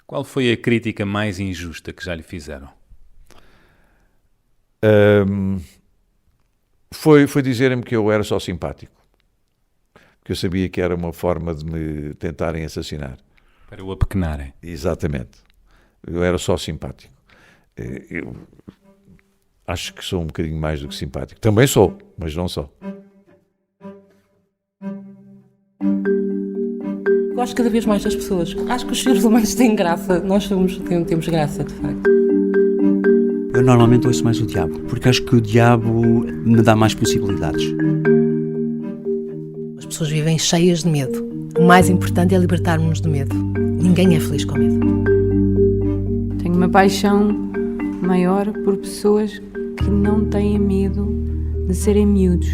Qual foi a crítica mais injusta que já lhe fizeram? Foi dizerem-me que eu era só simpático. Que eu sabia que era uma forma de me tentarem assassinar. Para o apequenarem. Exatamente. Eu era só simpático. Eu acho que sou um bocadinho mais do que simpático. Também sou, mas não sou. Gosto cada vez mais das pessoas. Acho que os seres humanos têm graça. Nós temos graça, de facto. Eu normalmente ouço mais o diabo, porque acho que o diabo me dá mais possibilidades. As pessoas vivem cheias de medo. O mais importante é libertarmos-nos do medo. Ninguém é feliz com medo. Tenho uma paixão maior por pessoas que não têm medo de serem miúdos.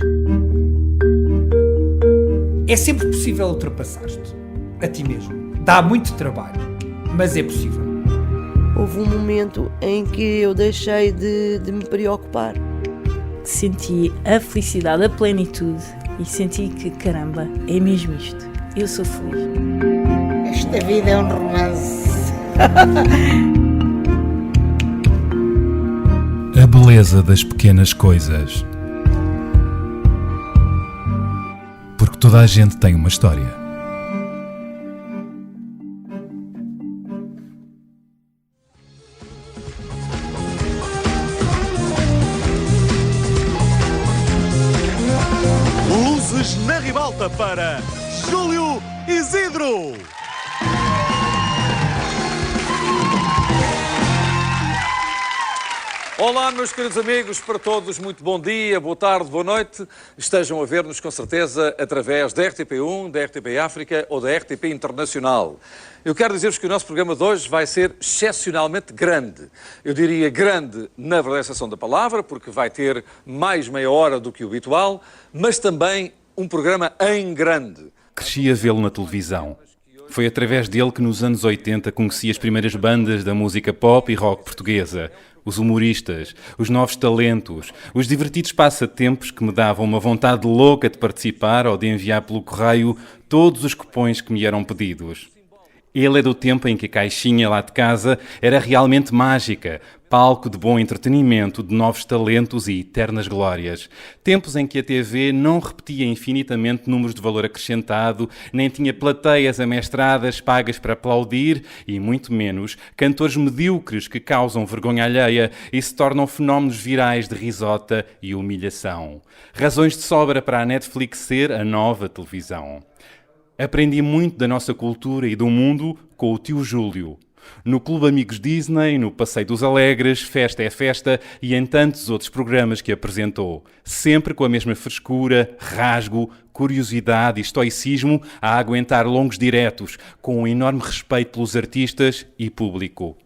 É sempre possível ultrapassar-te a ti mesmo. Dá muito trabalho, mas é possível. Houve um momento em que eu deixei de me preocupar. Senti a felicidade, a plenitude e senti que, caramba, é mesmo isto. Eu sou feliz. Esta vida é um romance. A beleza das pequenas coisas. Porque toda a gente tem uma história. Luzes na ribalta para Júlio Isidro. Olá, meus queridos amigos, para todos, muito bom dia, boa tarde, boa noite. Estejam a ver-nos, com certeza, através da RTP1, da RTP África ou da RTP Internacional. Eu quero dizer-vos que o nosso programa de hoje vai ser excepcionalmente grande. Eu diria grande na verdadeira acessão da palavra, porque vai ter mais meia hora do que o habitual, mas também um programa em grande. Cresci a vê-lo na televisão. Foi através dele que nos anos 80 conheci as primeiras bandas da música pop e rock portuguesa. Os humoristas, os novos talentos, os divertidos passatempos que me davam uma vontade louca de participar ou de enviar pelo correio todos os cupons que me eram pedidos. Ele é do tempo em que a caixinha lá de casa era realmente mágica, palco de bom entretenimento, de novos talentos e eternas glórias. Tempos em que a TV não repetia infinitamente números de valor acrescentado, nem tinha plateias amestradas pagas para aplaudir e, muito menos, cantores medíocres que causam vergonha alheia e se tornam fenómenos virais de risota e humilhação. Razões de sobra para a Netflix ser a nova televisão. Aprendi muito da nossa cultura e do mundo com o tio Júlio. No Clube Amigos Disney, no Passeio dos Alegres, Festa é Festa e em tantos outros programas que apresentou. Sempre com a mesma frescura, rasgo, curiosidade e estoicismo a aguentar longos diretos, com um enorme respeito pelos artistas e público.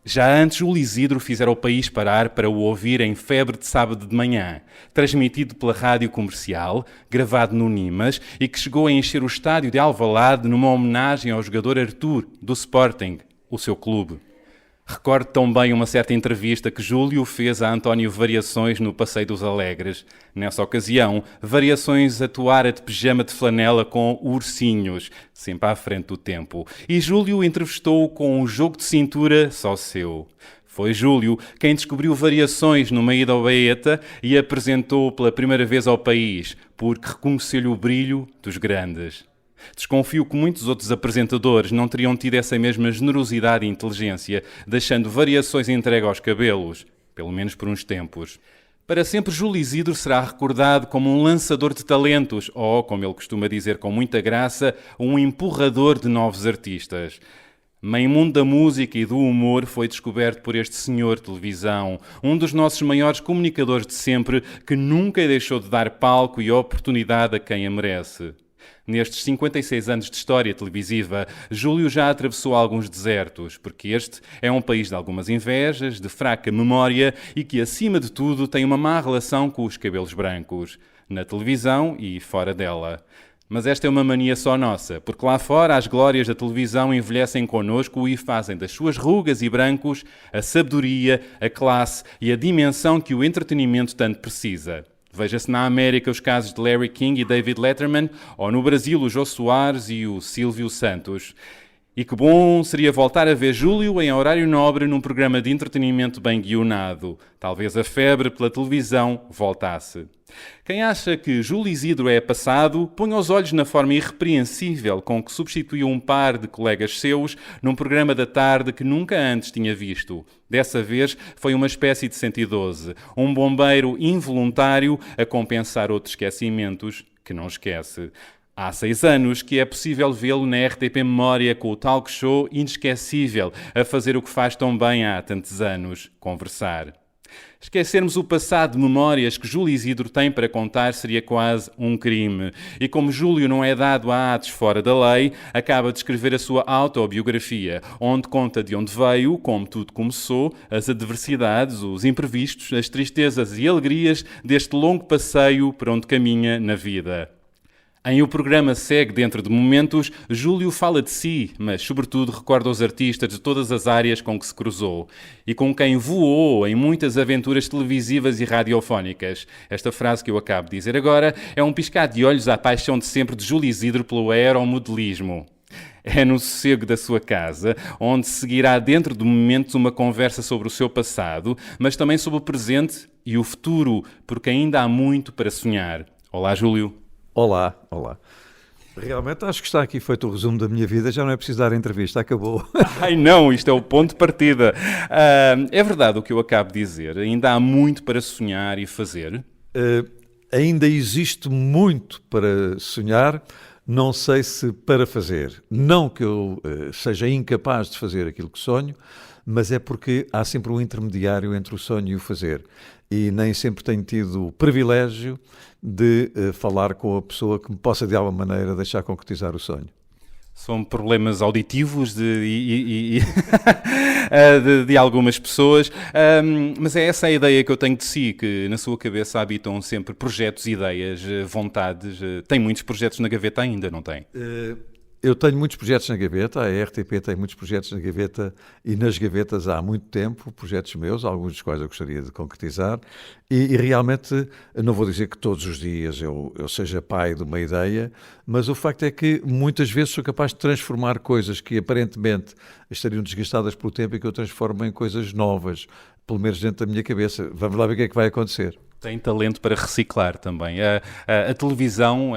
Já antes, o Isidro fizera o país parar para o ouvir em Febre de Sábado de Manhã, transmitido pela rádio comercial, gravado no Nimas e que chegou a encher o estádio de Alvalade numa homenagem ao jogador Arthur, do Sporting, o seu clube. Recordo tão bem uma certa entrevista que Júlio fez a António Variações no Passeio dos Alegres. Nessa ocasião, Variações atuara de pijama de flanela com ursinhos, sempre à frente do tempo. E Júlio entrevistou-o com um jogo de cintura só seu. Foi Júlio quem descobriu Variações numa ida ao Baeta e apresentou-o pela primeira vez ao país, porque reconheceu-lhe o brilho dos grandes. Desconfio que muitos outros apresentadores não teriam tido essa mesma generosidade e inteligência, deixando Variações entregue aos cabelos, pelo menos por uns tempos. Para sempre, Júlio Isidro será recordado como um lançador de talentos, ou, como ele costuma dizer com muita graça, um empurrador de novos artistas. Meio mundo da música e do humor foi descoberto por este senhor televisão, um dos nossos maiores comunicadores de sempre, que nunca deixou de dar palco e oportunidade a quem a merece. Nestes 56 anos de história televisiva, Júlio já atravessou alguns desertos, porque este é um país de algumas invejas, de fraca memória e que, acima de tudo, tem uma má relação com os cabelos brancos, na televisão e fora dela. Mas esta é uma mania só nossa, porque lá fora as glórias da televisão envelhecem connosco e fazem das suas rugas e brancos a sabedoria, a classe e a dimensão que o entretenimento tanto precisa. Veja-se na América os casos de Larry King e David Letterman, ou no Brasil o Jô Soares e o Silvio Santos. E que bom seria voltar a ver Júlio em horário nobre num programa de entretenimento bem guionado. Talvez a febre pela televisão voltasse. Quem acha que Júlio Isidro é passado, ponha os olhos na forma irrepreensível com que substituiu um par de colegas seus num programa da tarde que nunca antes tinha visto. Dessa vez foi uma espécie de 112, um bombeiro involuntário a compensar outros esquecimentos que não esquece. Há 6 anos que é possível vê-lo na RTP Memória com o talk show inesquecível, a fazer o que faz tão bem há tantos anos, conversar. Esquecermos o passado de memórias que Júlio Isidro tem para contar seria quase um crime. E como Júlio não é dado a atos fora da lei, acaba de escrever a sua autobiografia, onde conta de onde veio, como tudo começou, as adversidades, os imprevistos, as tristezas e alegrias deste longo passeio por onde caminha na vida. Em O Programa Segue Dentro de Momentos, Júlio fala de si, mas sobretudo recorda os artistas de todas as áreas com que se cruzou e com quem voou em muitas aventuras televisivas e radiofónicas. Esta frase que eu acabo de dizer agora é um piscar de olhos à paixão de sempre de Júlio Isidro pelo aeromodelismo. É no sossego da sua casa, onde seguirá dentro de momentos uma conversa sobre o seu passado, mas também sobre o presente e o futuro, porque ainda há muito para sonhar. Olá, Júlio. Olá. Realmente acho que está aqui feito o resumo da minha vida, já não é preciso dar a entrevista, acabou. Ai não, isto é o ponto de partida. É verdade o que eu acabo de dizer, ainda há muito para sonhar e fazer? Ainda existe muito para sonhar, não sei se para fazer. Não que eu seja incapaz de fazer aquilo que sonho, mas é porque há sempre um intermediário entre o sonho e o fazer. E nem sempre tenho tido o privilégio de falar com a pessoa que me possa de alguma maneira deixar concretizar o sonho. São problemas auditivos de algumas pessoas, mas é essa a ideia que eu tenho de si, que na sua cabeça habitam sempre projetos, ideias, vontades. Tem muitos projetos na gaveta ainda, não tem? Eu tenho muitos projetos na gaveta, a RTP tem muitos projetos na gaveta e nas gavetas há muito tempo, projetos meus, alguns dos quais eu gostaria de concretizar e realmente, não vou dizer que todos os dias eu seja pai de uma ideia, mas o facto é que muitas vezes sou capaz de transformar coisas que aparentemente estariam desgastadas pelo tempo e que eu transformo em coisas novas, pelo menos dentro da minha cabeça. Vamos lá ver o que é que vai acontecer. Tem talento para reciclar também. A televisão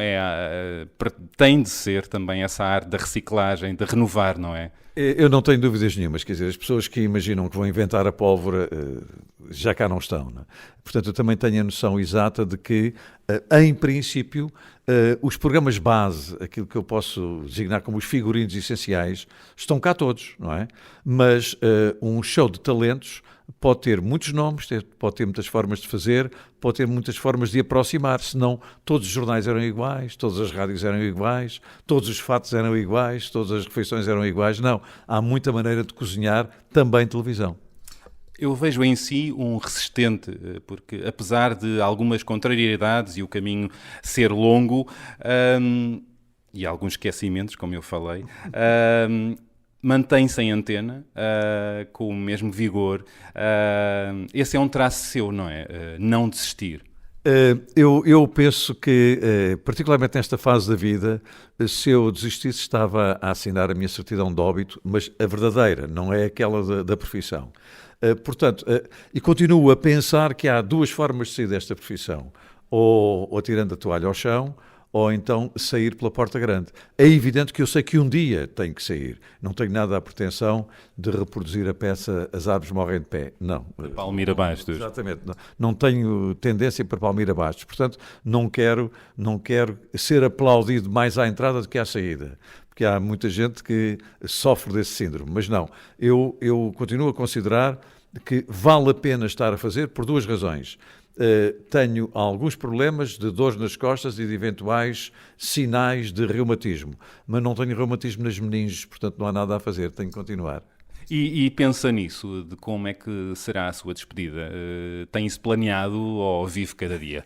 tem de ser também essa arte da reciclagem, de renovar, não é? Eu não tenho dúvidas nenhumas, quer dizer, as pessoas que imaginam que vão inventar a pólvora já cá não estão, não é? Portanto, eu também tenho a noção exata de que, em princípio, os programas base, aquilo que eu posso designar como os figurinos essenciais, estão cá todos, não é? Mas um show de talentos pode ter muitos nomes, pode ter muitas formas de fazer, pode ter muitas formas de aproximar, senão todos os jornais eram iguais, todas as rádios eram iguais, todos os fatos eram iguais, todas as refeições eram iguais. Não, há muita maneira de cozinhar, também televisão. Eu vejo em si um resistente, porque apesar de algumas contrariedades e o caminho ser longo, e alguns esquecimentos, como eu falei, mantém-se em antena, com o mesmo vigor. Esse é um traço seu, não é? Não desistir. Eu penso que, particularmente nesta fase da vida, se eu desistisse estava a assinar a minha certidão de óbito, mas a verdadeira, não é aquela da profissão. Portanto, e continuo a pensar que há duas formas de sair desta profissão, ou tirando a toalha ao chão, ou então sair pela porta grande. É evidente que eu sei que um dia tenho que sair. Não tenho nada a pretensão de reproduzir a peça As Árvores Morrem de Pé. Não. Palmira Bastos. Exatamente. Não tenho tendência para Palmira Bastos. Portanto, não quero ser aplaudido mais à entrada do que à saída. Porque há muita gente que sofre desse síndrome. Mas não. Eu continuo a considerar que vale a pena estar a fazer por duas razões. Tenho alguns problemas de dores nas costas e de eventuais sinais de reumatismo, mas não tenho reumatismo nas meninges, portanto não há nada a fazer, tenho que continuar. E pensa nisso, de como é que será a sua despedida? Tem isso planeado ou vive cada dia?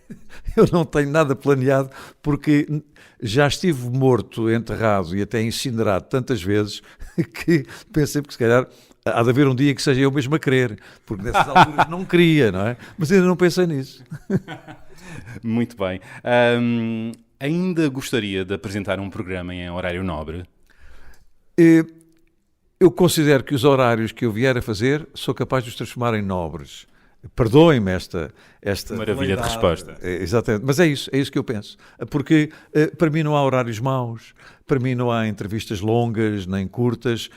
Eu não tenho nada planeado porque já estive morto, enterrado e até incinerado tantas vezes que pensei que se calhar há de haver um dia que seja eu mesmo a querer, porque nessas alturas não queria, não é? Mas ainda não pensei nisso. Muito bem. Ainda gostaria de apresentar um programa em horário nobre? Eu considero que os horários que eu vier a fazer sou capaz de os transformar em nobres. Perdoem-me esta maravilha de resposta. Exatamente, mas é isso que eu penso. Porque para mim não há horários maus, para mim não há entrevistas longas nem curtas,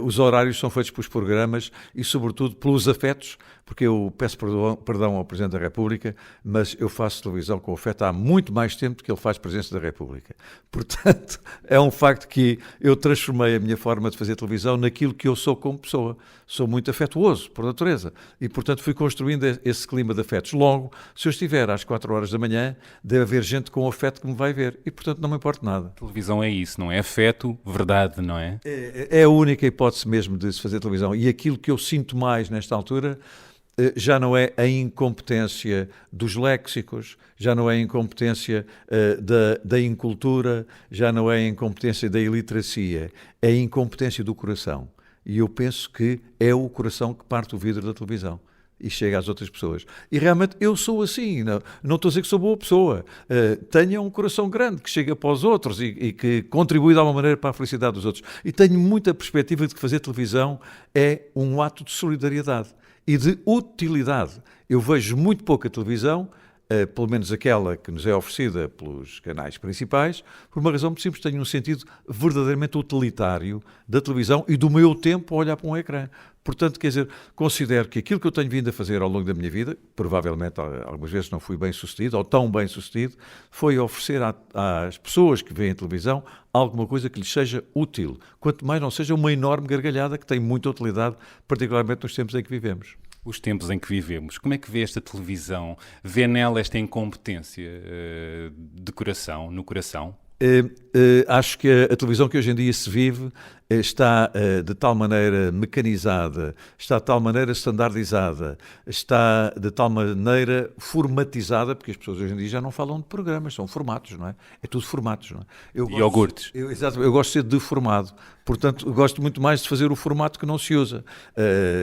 os horários são feitos pelos programas e sobretudo pelos afetos, porque eu peço perdão ao Presidente da República, mas eu faço televisão com afeto há muito mais tempo do que ele faz Presidência da República. Portanto, é um facto que eu transformei a minha forma de fazer televisão naquilo que eu sou como pessoa. Sou muito afetuoso, por natureza, e portanto fui construindo esse clima de afetos. Logo, se eu estiver às 4 horas da manhã, deve haver gente com afeto que me vai ver, e portanto não me importa nada. A televisão é isso, não é? Afeto, verdade, não é? É a única hipótese mesmo de se fazer televisão, e aquilo que eu sinto mais nesta altura já não é a incompetência dos léxicos, já não é a incompetência da incultura, já não é a incompetência da iliteracia, é a incompetência do coração. E eu penso que é o coração que parte o vidro da televisão e chega às outras pessoas. E realmente eu sou assim, não estou a dizer que sou boa pessoa. Tenho um coração grande que chega para os outros e que contribui de alguma maneira para a felicidade dos outros. E tenho muita perspectiva de que fazer televisão é um ato de solidariedade e de utilidade. Eu vejo muito pouca televisão, pelo menos aquela que nos é oferecida pelos canais principais, por uma razão muito simples: tenho um sentido verdadeiramente utilitário da televisão e do meu tempo a olhar para um ecrã. Portanto, quer dizer, considero que aquilo que eu tenho vindo a fazer ao longo da minha vida, provavelmente algumas vezes não fui bem sucedido ou tão bem sucedido, foi oferecer às pessoas que veem a televisão alguma coisa que lhes seja útil, quanto mais não seja uma enorme gargalhada que tem muita utilidade, particularmente nos tempos em que vivemos. Os tempos em que vivemos. Como é que vê esta televisão? Vê nela esta incompetência de coração, no coração? Acho que a televisão que hoje em dia se vive está de tal maneira mecanizada, está de tal maneira standardizada, está de tal maneira formatizada, porque as pessoas hoje em dia já não falam de programas, são formatos, não é? É tudo formatos, não é? Iogurtes. Eu gosto de ser deformado, portanto gosto muito mais de fazer o formato que não se usa.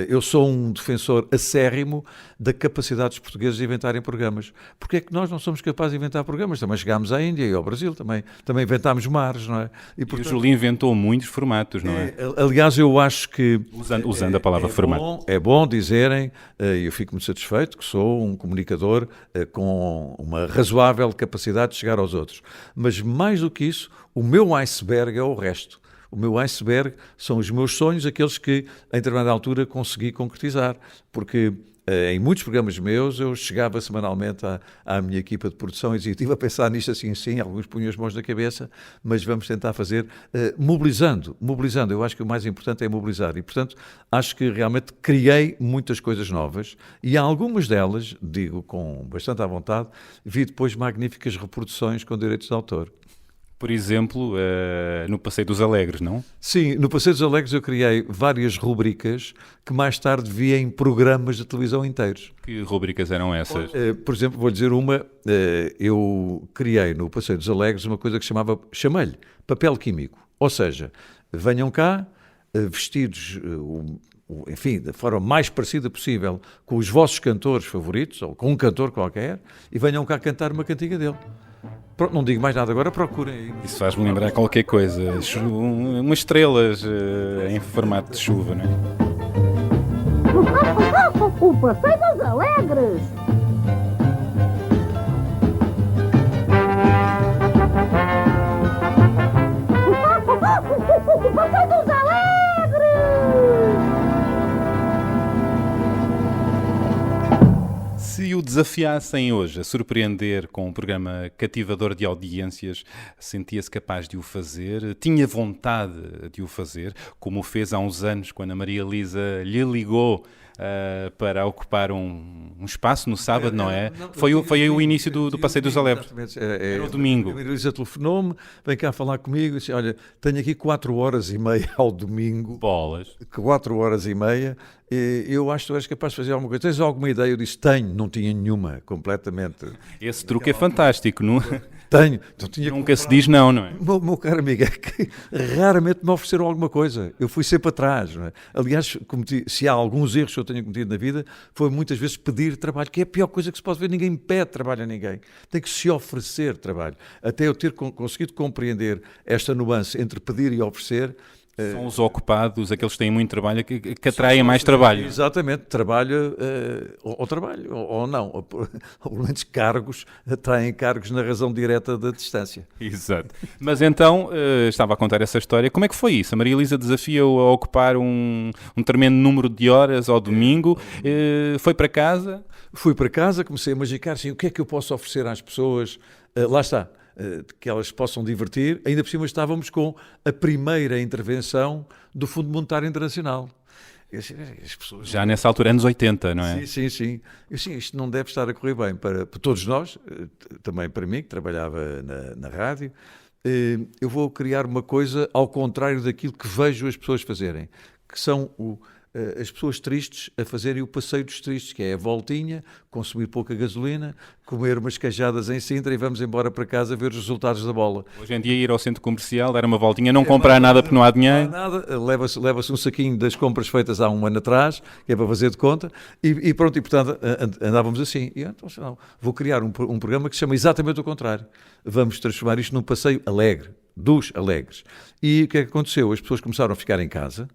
Eu sou um defensor acérrimo da capacidade dos portugueses de inventarem programas. Porque é que nós não somos capazes de inventar programas? Também chegámos à Índia e ao Brasil, também inventámos mares, não é? Portanto, o Júlio inventou muitos formatos, não é? Aliás, eu acho que... Usando a palavra formato. É bom dizerem, e eu fico muito satisfeito, que sou um comunicador com uma razoável capacidade de chegar aos outros. Mas mais do que isso, o meu iceberg é o resto. O meu iceberg são os meus sonhos, aqueles que, em determinada altura, consegui concretizar. Porque em muitos programas meus eu chegava semanalmente à minha equipa de produção e dizia: estive a pensar nisto assim, alguns punham as mãos na cabeça, mas vamos tentar fazer mobilizando. Eu acho que o mais importante é mobilizar e, portanto, acho que realmente criei muitas coisas novas e algumas delas, digo com bastante à vontade, vi depois magníficas reproduções com direitos de autor. Por exemplo, no Passeio dos Alegres, não? Sim, no Passeio dos Alegres eu criei várias rubricas que mais tarde vi em programas de televisão inteiros. Que rubricas eram essas? Por exemplo, vou dizer uma, eu criei no Passeio dos Alegres uma coisa que chamei-lhe papel químico. Ou seja, venham cá vestidos, enfim, da forma mais parecida possível com os vossos cantores favoritos, ou com um cantor qualquer, e venham cá cantar uma cantiga dele. Pronto, não digo mais nada agora, procurem aí. Isso faz-me lembrar qualquer coisa. Umas estrelas em formato de chuva, não é? O Passeio dos Alegres! O Passeio dos Alegres! Se o desafiassem hoje a surpreender com um programa cativador de audiências, sentia-se capaz de o fazer? Tinha vontade de o fazer, como o fez há uns anos, quando a Maria Elisa lhe ligou para ocupar um espaço no sábado, não é? Foi o início do Passeio dos Alegres. Era o domingo. A Maria Elisa telefonou-me, vem cá falar comigo, e disse: olha, tenho aqui 4 horas e meia ao domingo. Bolas. 4 horas e meia. Eu acho que tu és capaz de fazer alguma coisa. Tens alguma ideia? Eu disse: tenho, não tinha nenhuma, completamente. Esse truque é fantástico, não é? Tenho. Nunca se diz não, não é? Meu caro amigo, é que raramente me ofereceram alguma coisa. Eu fui sempre atrás, não é? Aliás, se há alguns erros que eu tenho cometido na vida, foi muitas vezes pedir trabalho, que é a pior coisa que se pode ver. Ninguém pede trabalho a ninguém. Tem que se oferecer trabalho. Até eu ter conseguido compreender esta nuance entre pedir e oferecer, São os ocupados, aqueles que têm muito trabalho, que atraem mais trabalho. Exatamente, trabalho, ou não, ou pelo menos cargos, atraem cargos na razão direta da distância. Exato. Mas então, estava a contar essa história, como é que foi isso? A Maria Elisa desafia-o a ocupar um tremendo número de horas ao domingo, foi para casa? Fui para casa, comecei a magicar, assim, o que é que eu posso oferecer às pessoas? Lá está. Que elas se possam divertir. Ainda por cima estávamos com a primeira intervenção do Fundo Monetário Internacional. As pessoas... Já nessa altura, anos 80, não é? Sim. Isto não deve estar a correr bem para todos nós, também para mim, que trabalhava na rádio. Eu vou criar uma coisa ao contrário daquilo que vejo as pessoas fazerem, que são as pessoas tristes a fazerem o passeio dos tristes, que é a voltinha, consumir pouca gasolina, comer umas queijadas em Sintra e vamos embora para casa ver os resultados da bola. Hoje em dia ir ao centro comercial, dar uma voltinha, não comprar nada porque não há dinheiro. Não há nada, leva-se um saquinho das compras feitas há um ano atrás, que é para fazer de conta, e pronto, e portanto andávamos assim. E então, não, vou criar um programa que se chama exatamente o contrário. Vamos transformar isto num passeio alegre, dos alegres. E o que é que aconteceu? As pessoas começaram a ficar em casa,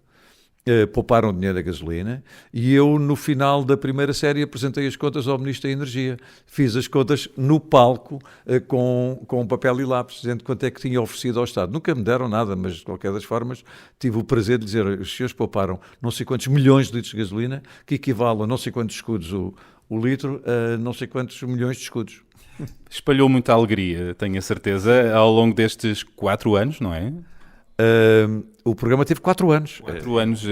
pouparam dinheiro da gasolina, e eu no final da primeira série apresentei as contas ao Ministro da Energia, fiz as contas no palco com papel e lápis, dizendo quanto é que tinha oferecido ao Estado. Nunca me deram nada, mas de qualquer das formas tive o prazer de dizer, os senhores pouparam não sei quantos milhões de litros de gasolina, que equivale a não sei quantos escudos o litro, a não sei quantos milhões de escudos. Espalhou muita alegria, tenho a certeza, ao longo destes 4 anos, não é? O programa teve 4 anos. 4 anos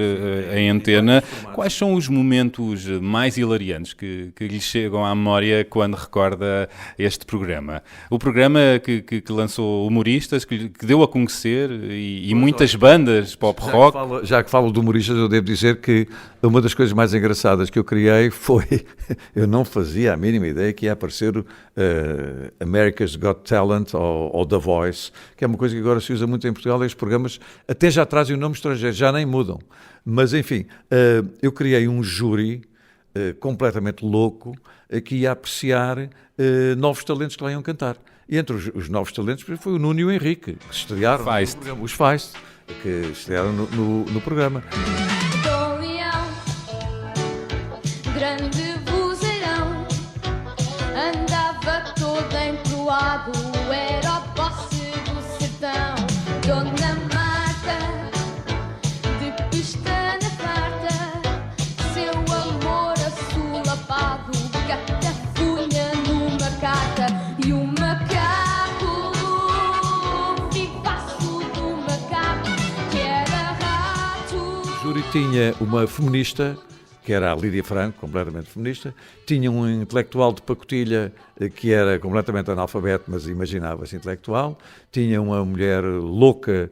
em antena. Quais são os momentos mais hilariantes que lhe chegam à memória quando recorda este programa? O programa que lançou humoristas, que deu a conhecer e muitas bandas pop-rock. Já que falo de humoristas, eu devo dizer que uma das coisas mais engraçadas que eu criei foi... Eu não fazia a mínima ideia que ia aparecer America's Got Talent ou The Voice, que é uma coisa que agora se usa muito em Portugal. Estes programas até já trazem o nome estrangeiro, já nem mudam. Mas, enfim, eu criei um júri completamente louco que ia apreciar novos talentos que lá iam cantar. E entre os novos talentos foi o Nuno e o Henrique, que se estrearam Feist. no programa, os Feist, que estrearam no programa. Dom Leão, grande vozeirão, andava todo emproado, era o posse do sertão. Dona Marta, de pista na farta, seu amor assolapado, catafunha numa carta, e o macaco, vivaço do macaco, que era rato. O júri tinha uma feminista, que era a Lídia Franco, completamente feminista, tinha um intelectual de pacotilha que era completamente analfabeto, mas imaginava-se intelectual, tinha uma mulher louca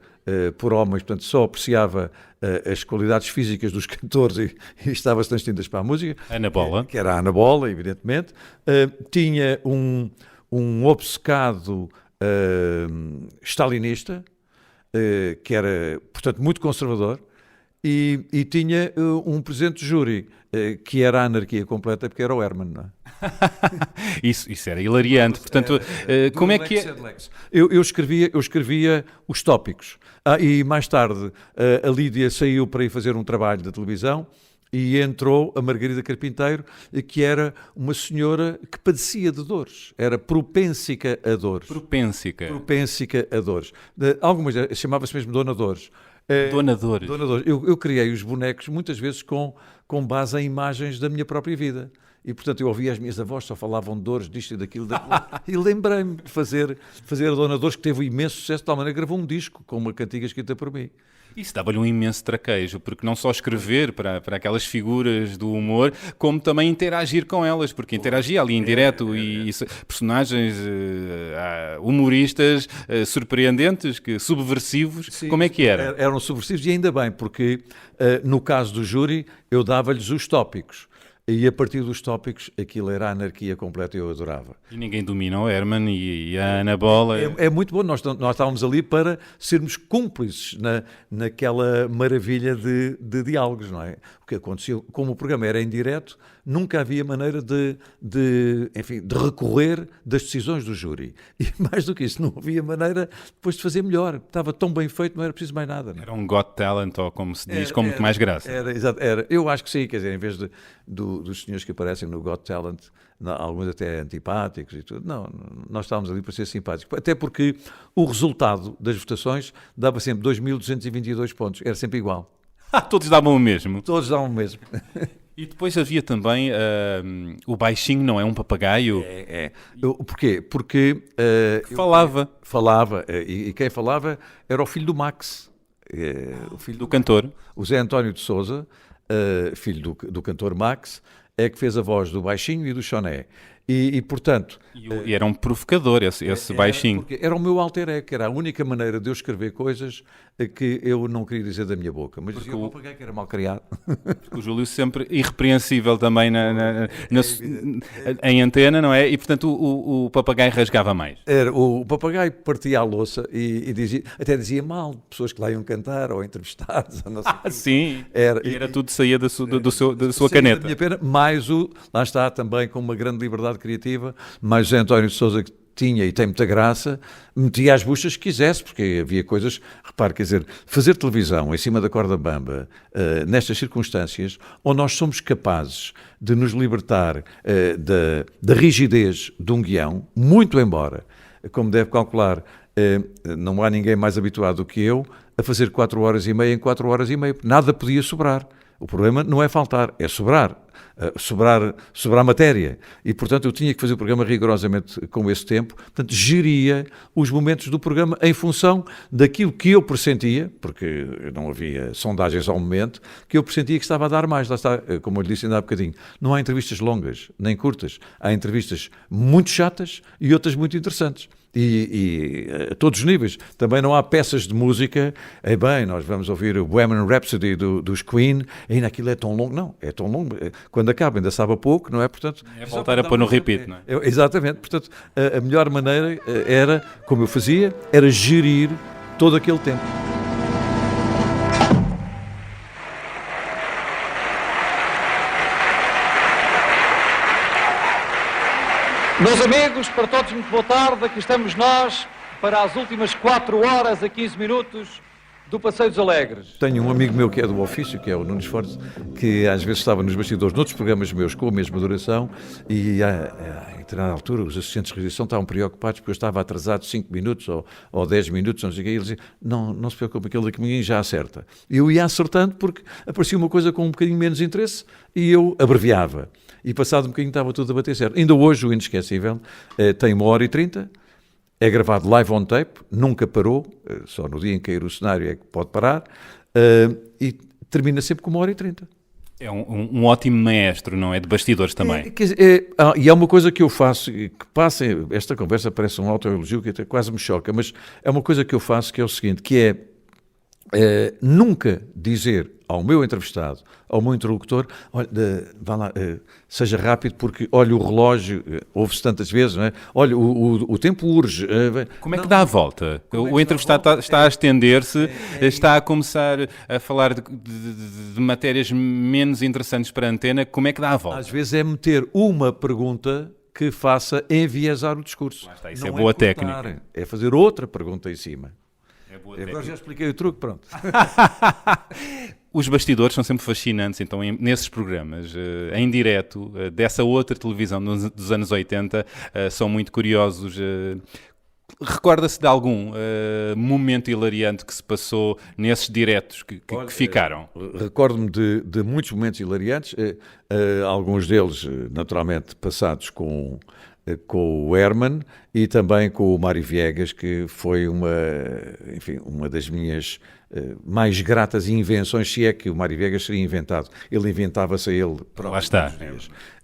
por homens, portanto só apreciava as qualidades físicas dos cantores e estava-se nas tintas para a música. Ana Bola. Que era a Ana Bola, evidentemente. Tinha um obcecado stalinista, que era, portanto, muito conservador. E tinha um presidente de júri, que era a anarquia completa, porque era o Herman, não é? Isso era hilariante. Portanto, como é que é? Eu escrevia os tópicos. E mais tarde a Lídia saiu para ir fazer um trabalho de televisão e entrou a Margarida Carpinteiro, que era uma senhora que padecia de dores. Era propensica a dores. Propensica a dores. Algumas chamava-se mesmo Dona Dores. Donadores. Eu criei os bonecos muitas vezes com base em imagens da minha própria vida. E, portanto, eu ouvia as minhas avós, só falavam de dores, disto e daquilo. E lembrei-me de fazer a Dona Dores, que teve um imenso sucesso, de tal maneira que gravou um disco com uma cantiga escrita por mim. Isso dava-lhe um imenso traquejo, porque não só escrever para aquelas figuras do humor, como também interagir com elas, porque interagia ali em direto e personagens humoristas surpreendentes, subversivos. Sim, como é que era? Eram subversivos e ainda bem, porque no caso do júri eu dava-lhes os tópicos. E a partir dos tópicos, aquilo era a anarquia completa e eu adorava. E ninguém domina o Herman e a Ana Bola. É muito bom, nós estávamos ali para sermos cúmplices naquela maravilha de diálogos, não é? O que aconteceu, como o programa era em direto, nunca havia maneira de recorrer das decisões do júri. E mais do que isso, não havia maneira depois de fazer melhor. Estava tão bem feito, não era preciso mais nada. Não é? Era um Got Talent, ou como se diz, com muito mais graça. Era. Eu acho que sim, quer dizer, em vez dos senhores que aparecem no Got Talent, alguns até antipáticos e tudo, não, nós estávamos ali para ser simpáticos. Até porque o resultado das votações dava sempre 2.222 pontos, era sempre igual. Todos davam o mesmo. Todos davam o mesmo. E depois havia também o baixinho, não é? Um papagaio. Porquê? Porque falava, e quem falava era o filho do Max. O filho do cantor. O Zé António de Sousa, filho do cantor Max, é que fez a voz do baixinho e do Choné. E portanto... E era um provocador esse baixinho. Era o meu alter ego, era a única maneira de eu escrever coisas que eu não queria dizer da minha boca. Mas dizia o papagaio que era mal criado. Porque o Júlio sempre irrepreensível também em antena, não é? E portanto o papagaio rasgava mais. O papagaio partia a louça e até dizia mal de pessoas que lá iam cantar ou entrevistados. Ou não sei sim. Era tudo saía da sua caneta. Da minha pena, mais lá está também com uma grande liberdade criativa, mais José António de Sousa, que tinha e tem muita graça, metia as buchas que quisesse, porque havia coisas, repare, quer dizer, fazer televisão em cima da corda bamba, nestas circunstâncias, onde nós somos capazes de nos libertar da rigidez de um guião, muito embora, como deve calcular, não há ninguém mais habituado do que eu a fazer 4 horas e meia em 4 horas e meia, nada podia sobrar. O problema não é faltar, é sobrar. Sobrar matéria. E, portanto, eu tinha que fazer o programa rigorosamente com esse tempo. Portanto, geria os momentos do programa em função daquilo que eu pressentia, porque não havia sondagens ao momento, que eu pressentia que estava a dar mais. Lá está, como eu lhe disse ainda há bocadinho, não há entrevistas longas, nem curtas. Há entrevistas muito chatas e outras muito interessantes. E a todos os níveis. Também não há peças de música, nós vamos ouvir o Bohemian Rhapsody dos Queen, ainda aquilo é tão longo. Não, é tão longo. Quando acaba ainda sabe a pouco, não é? Portanto, é voltar a pôr no repeat, não é? Exatamente. Portanto, a melhor maneira era, como eu fazia, era gerir todo aquele tempo. Meus amigos, para todos muito boa tarde, aqui estamos nós para as últimas 4 horas a 15 minutos do Passeio dos Alegres. Tenho um amigo meu que é do ofício, que é o Nunes Fortes, que às vezes estava nos bastidores noutros programas meus com a mesma duração e a determinada altura os assistentes de realização estavam preocupados porque eu estava atrasado 5 minutos ou 10 minutos, não sei o que, e eles diziam, não se preocupe, aquele daqui ninguém já acerta. Eu ia acertando porque aparecia uma coisa com um bocadinho menos interesse e eu abreviava. E passado um bocadinho estava tudo a bater certo. Ainda hoje o Inesquecível tem 1h30, é gravado live on tape, nunca parou, só no dia em que cair o cenário é que pode parar, e termina sempre com 1h30. É um ótimo maestro, não é? De bastidores também. E é uma coisa que eu faço, que passa, esta conversa parece um autoelogio que até quase me choca, mas é uma coisa que eu faço que é o seguinte, que é nunca dizer ao meu entrevistado, ao meu interlocutor, olha, vá lá, seja rápido porque, olha, o relógio, ouve-se tantas vezes, não é? Olha, o tempo urge. Como é que dá a volta? O entrevistado está a estender-se, está a começar a falar de matérias menos interessantes para a antena, como é que dá a volta? Às vezes é meter uma pergunta que faça enviesar o discurso. Isso não é boa técnica. É fazer outra pergunta em cima. Agora já expliquei o truque, pronto. Os bastidores são sempre fascinantes, então, nesses programas, em direto, dessa outra televisão dos anos 80, são muito curiosos. Recorda-se de algum momento hilariante que se passou nesses diretos que ficaram? Recordo-me de muitos momentos hilariantes, alguns deles, naturalmente, passados com o Herman e também com o Mário Viegas, que foi uma das minhas mais gratas invenções, se é que o Mário Viegas seria inventado. Ele inventava-se a ele próprio. Lá está.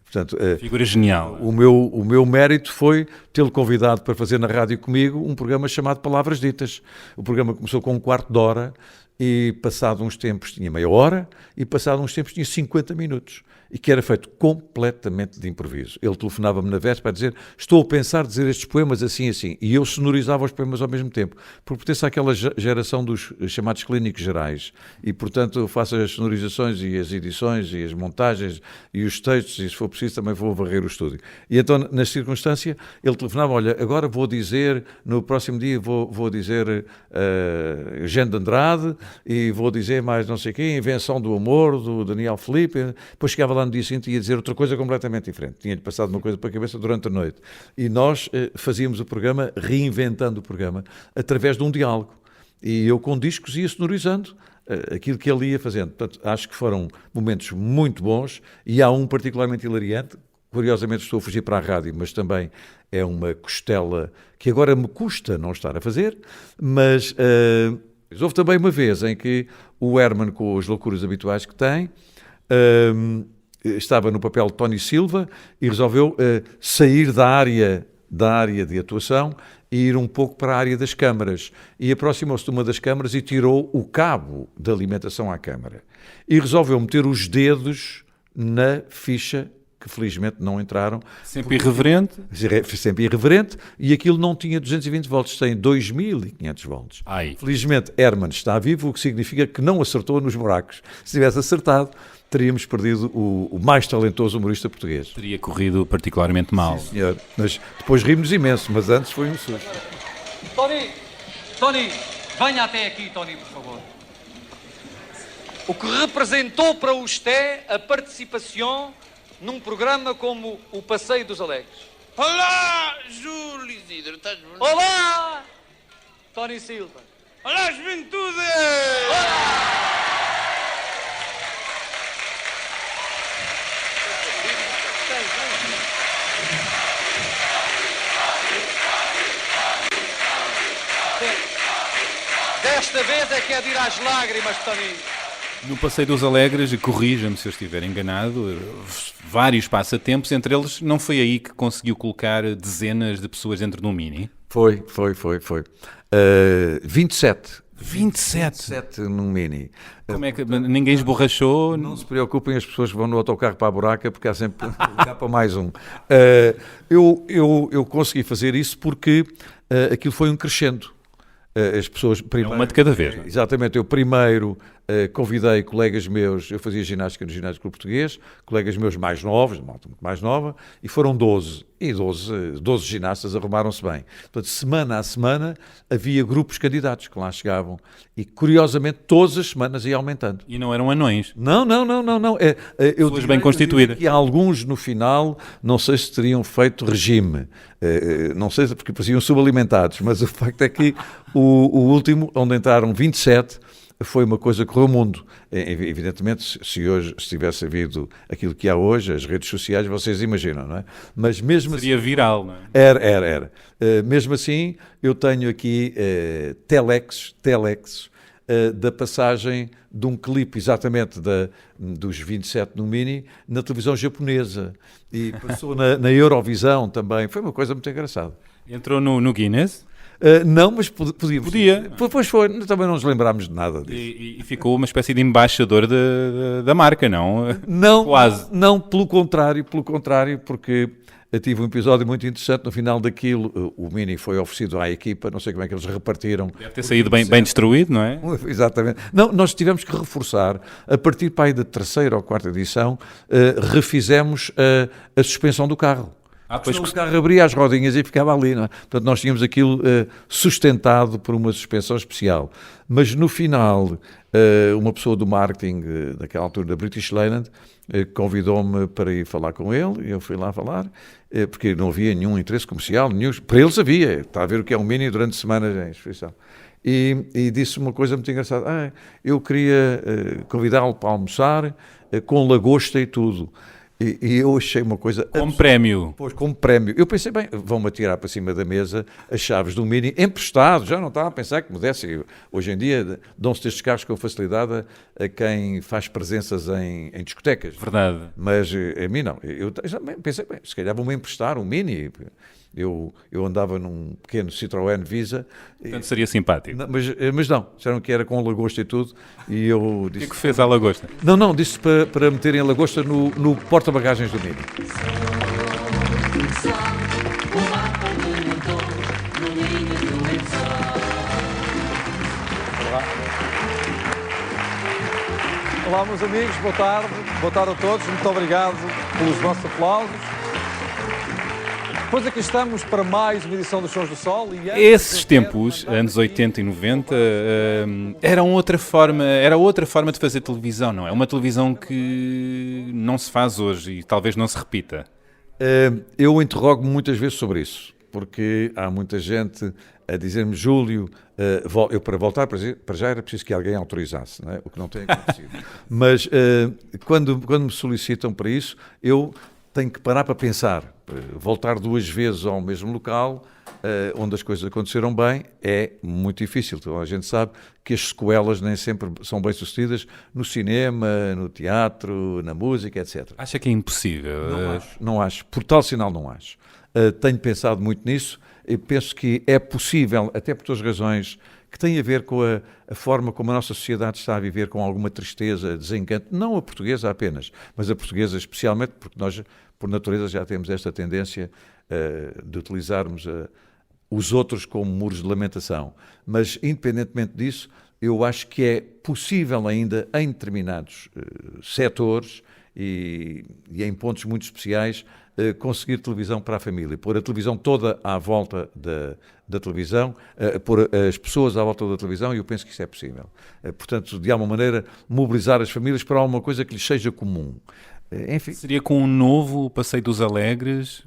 Portanto, figura genial. O meu mérito foi tê-lo convidado para fazer na rádio comigo um programa chamado Palavras Ditas. O programa começou com 1/4 de hora e passado uns tempos tinha meia hora e passado uns tempos tinha 50 minutos. E que era feito completamente de improviso. Ele telefonava-me na véspera a dizer: estou a pensar dizer estes poemas assim, assim. E eu sonorizava os poemas ao mesmo tempo. Porque pertence àquela geração dos chamados clínicos gerais. E, portanto, eu faço as sonorizações e as edições e as montagens e os textos, e se for preciso também vou varrer o estúdio. E então, nesta circunstância, ele telefonava: olha, agora vou dizer, no próximo dia vou dizer Eugênio de Andrade, e vou dizer mais não sei quem, Invenção do Amor, do Daniel Filipe. Depois chegava lá no dia seguinte e ia dizer outra coisa completamente diferente. Tinha-lhe passado uma coisa para a cabeça durante a noite. E nós fazíamos o programa, reinventando o programa, através de um diálogo. E eu com discos ia sonorizando aquilo que ele ia fazendo. Portanto, acho que foram momentos muito bons e há um particularmente hilariante. Curiosamente estou a fugir para a rádio, mas também é uma costela que agora me custa não estar a fazer, mas houve também uma vez em que o Herman, com as loucuras habituais que tem, estava no papel de Tony Silva e resolveu sair da área de atuação e ir um pouco para a área das câmaras. E aproximou-se de uma das câmaras e tirou o cabo de alimentação à câmara. E resolveu meter os dedos na ficha, que felizmente não entraram. Sempre irreverente? Sempre irreverente, e aquilo não tinha 220 volts, tem 2500 volts. Ai. Felizmente Herman está vivo, o que significa que não acertou nos buracos. Se tivesse acertado, teríamos perdido o mais talentoso humorista português. Teria corrido particularmente mal. Sim, senhor. Mas depois rimos imenso, mas antes foi um susto. Tony, venha até aqui, Tony, por favor. O que representou para o Esté a participação num programa como o Passeio dos Alegres? Olá, Júlio Isidro, estás bonito? Olá, Tony Silva. Olá, juventude! Olá! Desta vez é que é de ir às lágrimas, Tony. No Passeio dos Alegres, corrija-me se eu estiver enganado, vários passatempos, entre eles, não foi aí que conseguiu colocar dezenas de pessoas dentro de um Mini? Foi. 27. 27 num Mini. Como é que ninguém esborrachou? Não se preocupem as pessoas que vão no autocarro para a buraca, porque há sempre lugar para mais um. Eu consegui fazer isso porque aquilo foi um crescendo. As pessoas primeiro, uma de cada vez. Não é? Exatamente, eu primeiro convidei colegas meus, eu fazia ginástica no Ginásio Clube Português, colegas meus mais novos, malta muito mais nova, e foram 12. E 12 ginastas arrumaram-se bem. Portanto, semana a semana havia grupos candidatos que lá chegavam e, curiosamente, todas as semanas ia aumentando. E não eram anões? Não. Pessoas bem constituídas. E alguns no final, não sei se teriam feito regime, não sei porque pareciam subalimentados, mas o facto é que o último, onde entraram 27, foi uma coisa que correu o mundo. Evidentemente, se hoje tivesse havido aquilo que há hoje, as redes sociais, vocês imaginam, não é? Mas mesmo seria assim, viral, não é? Era. Mesmo assim, eu tenho aqui telex da passagem de um clipe exatamente dos 27 no Mini na televisão japonesa. E passou na Eurovisão também. Foi uma coisa muito engraçada. Entrou no Guinness? Não, mas podia. Pois foi, também não nos lembrámos de nada disso. E ficou uma espécie de embaixador da marca, não? Não, quase. Não, pelo contrário, porque eu tive um episódio muito interessante no final daquilo. O Mini foi oferecido à equipa, não sei como é que eles repartiram. Deve ter saído bem destruído, não é? Exatamente. Não, nós tivemos que reforçar, a partir para aí da terceira ou quarta edição, refizemos a suspensão do carro. Pois o carro abria as rodinhas e ficava ali, não é? Portanto, nós tínhamos aquilo sustentado por uma suspensão especial. Mas no final, uma pessoa do marketing daquela altura da British Leyland convidou-me para ir falar com ele, e eu fui lá falar, porque não havia nenhum interesse comercial, para eles havia, está a ver o que é um Mini durante semanas em exposição. E disse uma coisa muito engraçada: eu queria convidá-lo para almoçar com lagosta e tudo. E eu achei uma coisa... Como prémio. Pois, como prémio. Eu pensei, bem, vão-me atirar para cima da mesa as chaves do Mini, emprestado, já não estava a pensar que me desse. Hoje em dia dão-se estes carros com facilidade a quem faz presenças em discotecas. Verdade. Mas a mim não. Eu pensei, bem, se calhar vão-me emprestar um Mini. Eu andava num pequeno Citroën Visa. Portanto, seria simpático. Mas não, disseram que era com lagosta e tudo. E eu disse... O que fez à lagosta? Não, disse para meterem a lagosta no porta-bagagens do Mini. Olá, meus amigos, boa tarde a todos, muito obrigado pelos vossos aplausos. Pois aqui estamos para mais uma edição dos Sons do Sol. Esses tempos, anos 80 e 90, era outra forma de fazer televisão, não é? Uma televisão que não se faz hoje e talvez não se repita. Eu interrogo-me muitas vezes sobre isso, porque há muita gente a dizer-me, Júlio, eu para voltar para já era preciso que alguém autorizasse, não é? O que não tem acontecido. Mas quando me solicitam para isso, eu tenho que parar para pensar. Voltar 2 vezes ao mesmo local, onde as coisas aconteceram bem, é muito difícil. Então, a gente sabe que as sequelas nem sempre são bem-sucedidas no cinema, no teatro, na música, etc. Acha que é impossível? Não acho. Por tal sinal, não acho. Tenho pensado muito nisso e penso que é possível, até por duas razões que têm a ver com a forma como a nossa sociedade está a viver, com alguma tristeza, desencanto, não a portuguesa apenas, mas a portuguesa especialmente, porque nós, por natureza, já temos esta tendência de utilizarmos os outros como muros de lamentação. Mas, independentemente disso, eu acho que é possível ainda, em determinados setores e em pontos muito especiais, conseguir televisão para a família, pôr a televisão toda à volta da televisão, pôr as pessoas à volta da televisão, e eu penso que isso é possível. Portanto, de alguma maneira, mobilizar as famílias para alguma coisa que lhes seja comum. Enfim. Seria com um novo Passeio dos Alegres?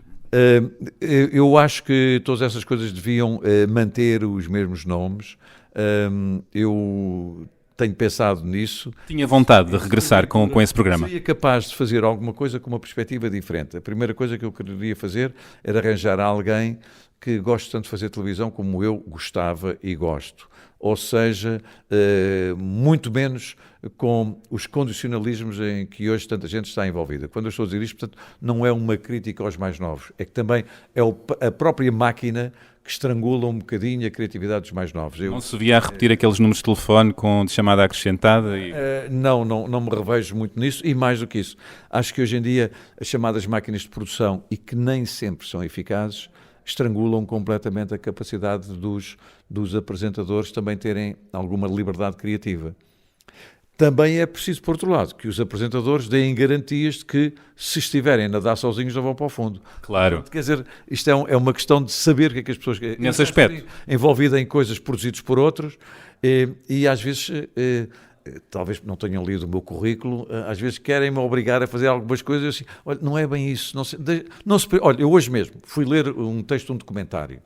Eu acho que todas essas coisas deviam manter os mesmos nomes. Eu tenho pensado nisso. Tinha vontade de regressar com esse programa? Seria capaz de fazer alguma coisa com uma perspectiva diferente. A primeira coisa que eu queria fazer era arranjar alguém que goste tanto de fazer televisão como eu gostava e gosto. Ou seja, muito menos com os condicionalismos em que hoje tanta gente está envolvida. Quando eu estou a dizer isto, portanto, não é uma crítica aos mais novos, é que também é a própria máquina que estrangula um bocadinho a criatividade dos mais novos. Não se via a repetir aqueles números de telefone de chamada acrescentada? Não me revejo muito nisso, e mais do que isso. Acho que hoje em dia as chamadas máquinas de produção, e que nem sempre são eficazes, estrangulam completamente a capacidade dos apresentadores também terem alguma liberdade criativa. Também é preciso, por outro lado, que os apresentadores deem garantias de que, se estiverem a nadar sozinhos, não vão para o fundo. Claro. Quer dizer, isto é uma questão de saber o que é que as pessoas... Nesse aspecto. Envolvida em coisas produzidas por outros, e às vezes... talvez não tenham lido o meu currículo, às vezes querem-me obrigar a fazer algumas coisas, assim, olha, não é bem isso, olha, eu hoje mesmo fui ler um texto de um documentário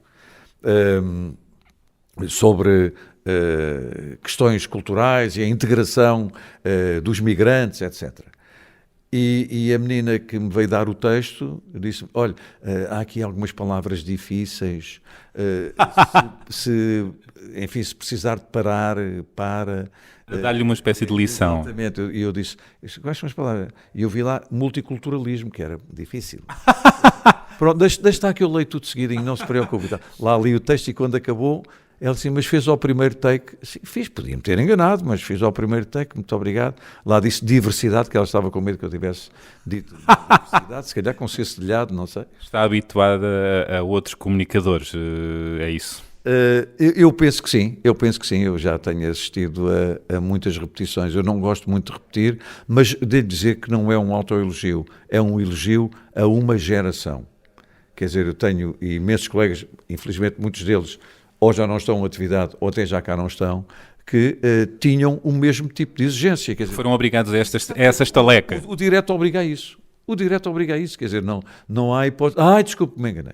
sobre questões culturais e a integração dos migrantes, etc. E a menina que me veio dar o texto disse-me, olha, há aqui algumas palavras difíceis, se precisar de parar, para... Dar-lhe uma espécie de lição. Exatamente, e eu disse, quais são as palavras? E eu vi lá multiculturalismo, que era difícil. Pronto, deixa estar que eu leio tudo seguidinho, não se preocupe. Lá li o texto, e quando acabou, ela disse, mas fez ao primeiro take? Sim, fiz, podia-me ter enganado, mas fiz ao primeiro take, muito obrigado. Lá disse diversidade, que ela estava com medo que eu tivesse dito diversidade, se calhar com ser cedilhado, não sei. Está habituada a outros comunicadores, é isso? Eu penso que sim, eu já tenho assistido a muitas repetições, eu não gosto muito de repetir, mas devo dizer que não é um autoelogio, é um elogio a uma geração. Quer dizer, eu tenho imensos colegas, infelizmente muitos deles ou já não estão em atividade, ou até já cá não estão, que tinham o mesmo tipo de exigência. Quer dizer, foram obrigados a essa estaleca. O direto obriga a isso. Quer dizer, não há hipótese. Desculpe, me enganei.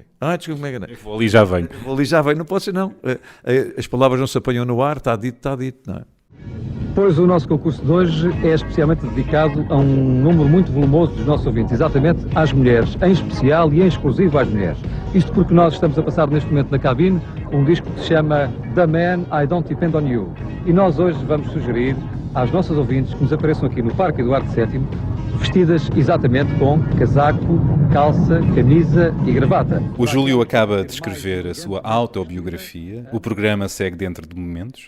Vou ali já venho. Não pode ser, não. As palavras não se apanham no ar, está dito, não é? Pois o nosso concurso de hoje é especialmente dedicado a um número muito volumoso dos nossos ouvintes, exatamente às mulheres, em especial e em exclusivo às mulheres. Isto porque nós estamos a passar neste momento na cabine um disco que se chama The Man, I Don't Depend on You. E nós hoje vamos sugerir às nossas ouvintes que nos apareçam aqui no Parque Eduardo VII, vestidas exatamente com casaco, calça, camisa e gravata. O Júlio acaba de escrever a sua autobiografia. O programa segue dentro de momentos.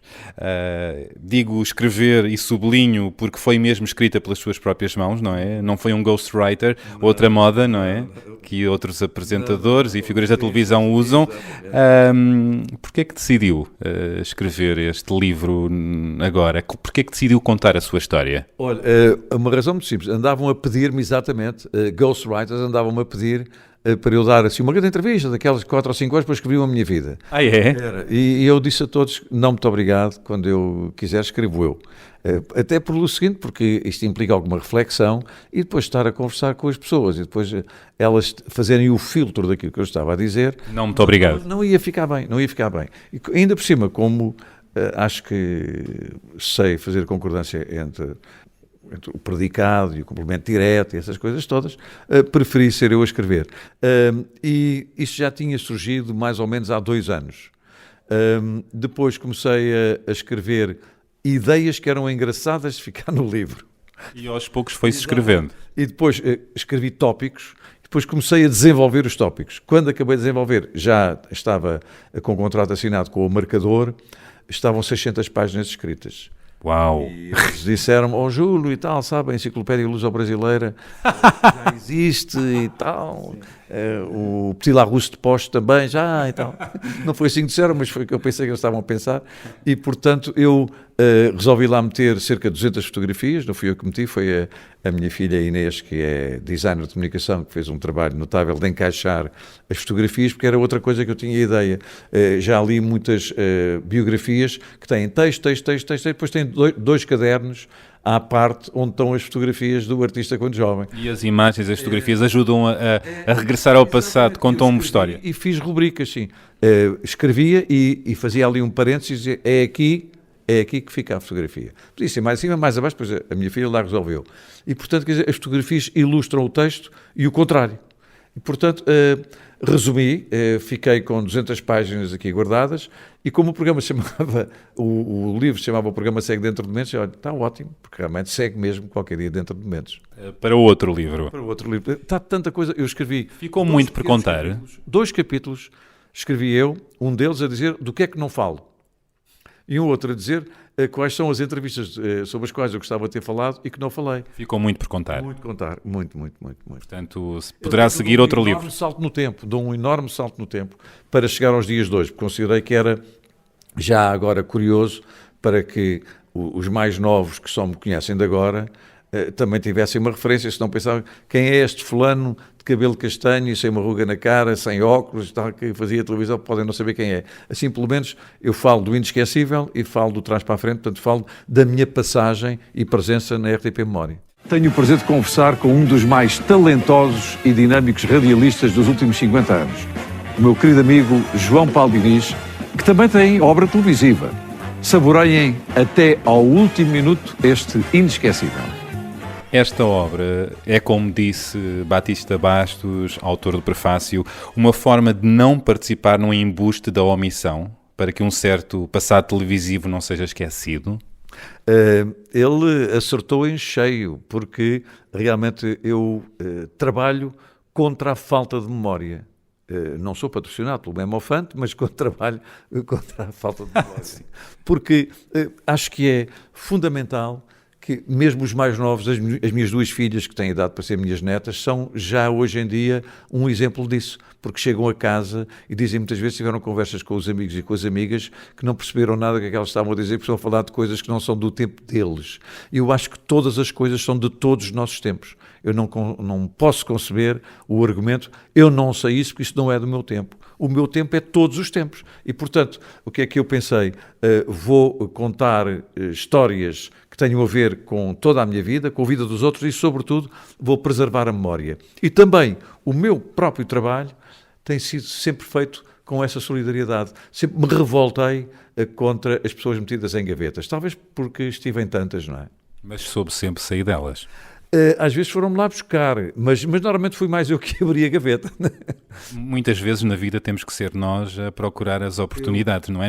Digo escrever e sublinho porque foi mesmo escrita pelas suas próprias mãos, não é? Não foi um ghostwriter, outra moda, não é? Que outros apresentadores e figuras da televisão usam. Porquê é que decidiu escrever este livro agora? Porquê é que decidiu contar a sua história? Olha, uma razão muito simples. Andavam a pedir-me exatamente, ghostwriters andavam-me a pedir para eu dar assim uma grande entrevista, daquelas 4 ou 5 horas, para escrever a minha vida. Ah, é? E eu disse a todos, não, muito obrigado, quando eu quiser escrevo eu. Até pelo seguinte, porque isto implica alguma reflexão e depois estar a conversar com as pessoas e depois elas fazerem o filtro daquilo que eu estava a dizer. Não, muito obrigado. Não ia ficar bem, não ia ficar bem. E ainda por cima, como acho que sei fazer concordância entre o predicado e o complemento direto e essas coisas todas, preferi ser eu a escrever. E isto já tinha surgido mais ou menos há 2 anos. Depois comecei a escrever ideias que eram engraçadas de ficar no livro. E aos poucos foi-se escrevendo. E depois escrevi tópicos, depois comecei a desenvolver os tópicos. Quando acabei de desenvolver, já estava com o contrato assinado com o Marcador, estavam 600 páginas escritas. Uau! E eles disseram-me, Júlio e tal, sabe, a Enciclopédia Luso-Brasileira já existe e tal, o Petit Larousse de Poste também já e tal. Não foi assim que disseram, mas foi o que eu pensei que eles estavam a pensar. E, portanto, eu resolvi lá meter cerca de 200 fotografias, não fui eu que meti, foi a minha filha Inês, que é designer de comunicação, que fez um trabalho notável de encaixar as fotografias, porque era outra coisa que eu tinha ideia. Já li muitas biografias que têm texto, depois têm 2 cadernos à parte onde estão as fotografias do artista quando jovem. E as imagens, as fotografias ajudam a regressar ao passado, contam uma história. E fiz rubricas, sim. Escrevia e fazia ali um parênteses e dizia, é aqui que fica a fotografia. Podia ser mais acima, mais abaixo, depois a minha filha lá resolveu. E, portanto, quer dizer, as fotografias ilustram o texto e o contrário. E, portanto, resumi, fiquei com 200 páginas aqui guardadas e como o programa se chamava, o livro se chamava O Programa Segue Dentro de Momentos, olha, está ótimo, porque realmente segue mesmo qualquer dia dentro de momentos. Para o outro livro. Para o outro livro. Está tanta coisa, eu escrevi... Ficou muito por contar. 2 capítulos, escrevi eu, um deles a dizer do que é que não falo. E um outro a dizer quais são as entrevistas sobre as quais eu gostava de ter falado e que não falei. Ficou muito por contar. Muito contar, muito. Portanto, poderá seguir outro livro. Dou um enorme salto no tempo para chegar aos dias de hoje, porque considerei que era já agora curioso para que os mais novos que só me conhecem de agora também tivessem uma referência, se não pensavam quem é este fulano de cabelo castanho e sem uma ruga na cara, sem óculos, tal, que fazia televisão, podem não saber quem é. Assim, pelo menos, eu falo do inesquecível e falo do trás para a frente, portanto, falo da minha passagem e presença na RTP Memória. Tenho o prazer de conversar com um dos mais talentosos e dinâmicos radialistas dos últimos 50 anos, o meu querido amigo João Paulo Diniz, que também tem obra televisiva. Saboreiem até ao último minuto este inesquecível. Esta obra é, como disse Batista Bastos, autor do prefácio, uma forma de não participar num embuste da omissão, para que um certo passado televisivo não seja esquecido? Ele acertou em cheio, porque realmente eu trabalho contra a falta de memória. Não sou patrocinado pelo Memofante, mas trabalho contra a falta de memória. Porque acho que é fundamental que mesmo os mais novos, as minhas 2 filhas, que têm idade para ser minhas netas, são já hoje em dia um exemplo disso, porque chegam a casa e dizem muitas vezes, tiveram conversas com os amigos e com as amigas, que não perceberam nada do que elas estavam a dizer, porque estão a falar de coisas que não são do tempo deles. E eu acho que todas as coisas são de todos os nossos tempos. Eu não posso conceber o argumento, eu não sei isso, porque isso não é do meu tempo. O meu tempo é todos os tempos. E, portanto, o que é que eu pensei? Vou contar histórias que tenham a ver com toda a minha vida, com a vida dos outros e, sobretudo, vou preservar a memória. E também o meu próprio trabalho tem sido sempre feito com essa solidariedade. Sempre me revoltei contra as pessoas metidas em gavetas. Talvez porque estive em tantas, não é? Mas soube sempre sair delas. Às vezes foram-me lá buscar, mas normalmente fui mais eu que abri a gaveta. Muitas vezes na vida temos que ser nós a procurar as oportunidades, não é?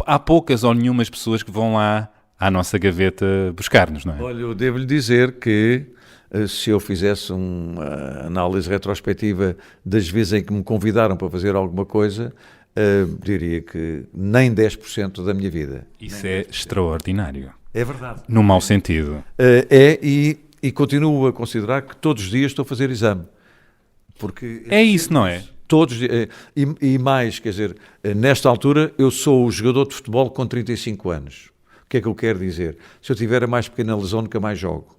Há poucas ou nenhumas pessoas que vão lá à nossa gaveta buscar-nos, não é? Olha, eu devo-lhe dizer que se eu fizesse uma análise retrospectiva das vezes em que me convidaram para fazer alguma coisa, diria que nem 10% da minha vida. Isso é extraordinário. É verdade. No mau sentido. E continuo a considerar que todos os dias estou a fazer exame. Porque é isso, não é? Todos, e mais, quer dizer, nesta altura eu sou o jogador de futebol com 35 anos. O que é que eu quero dizer? Se eu tiver a mais pequena lesão, nunca mais jogo.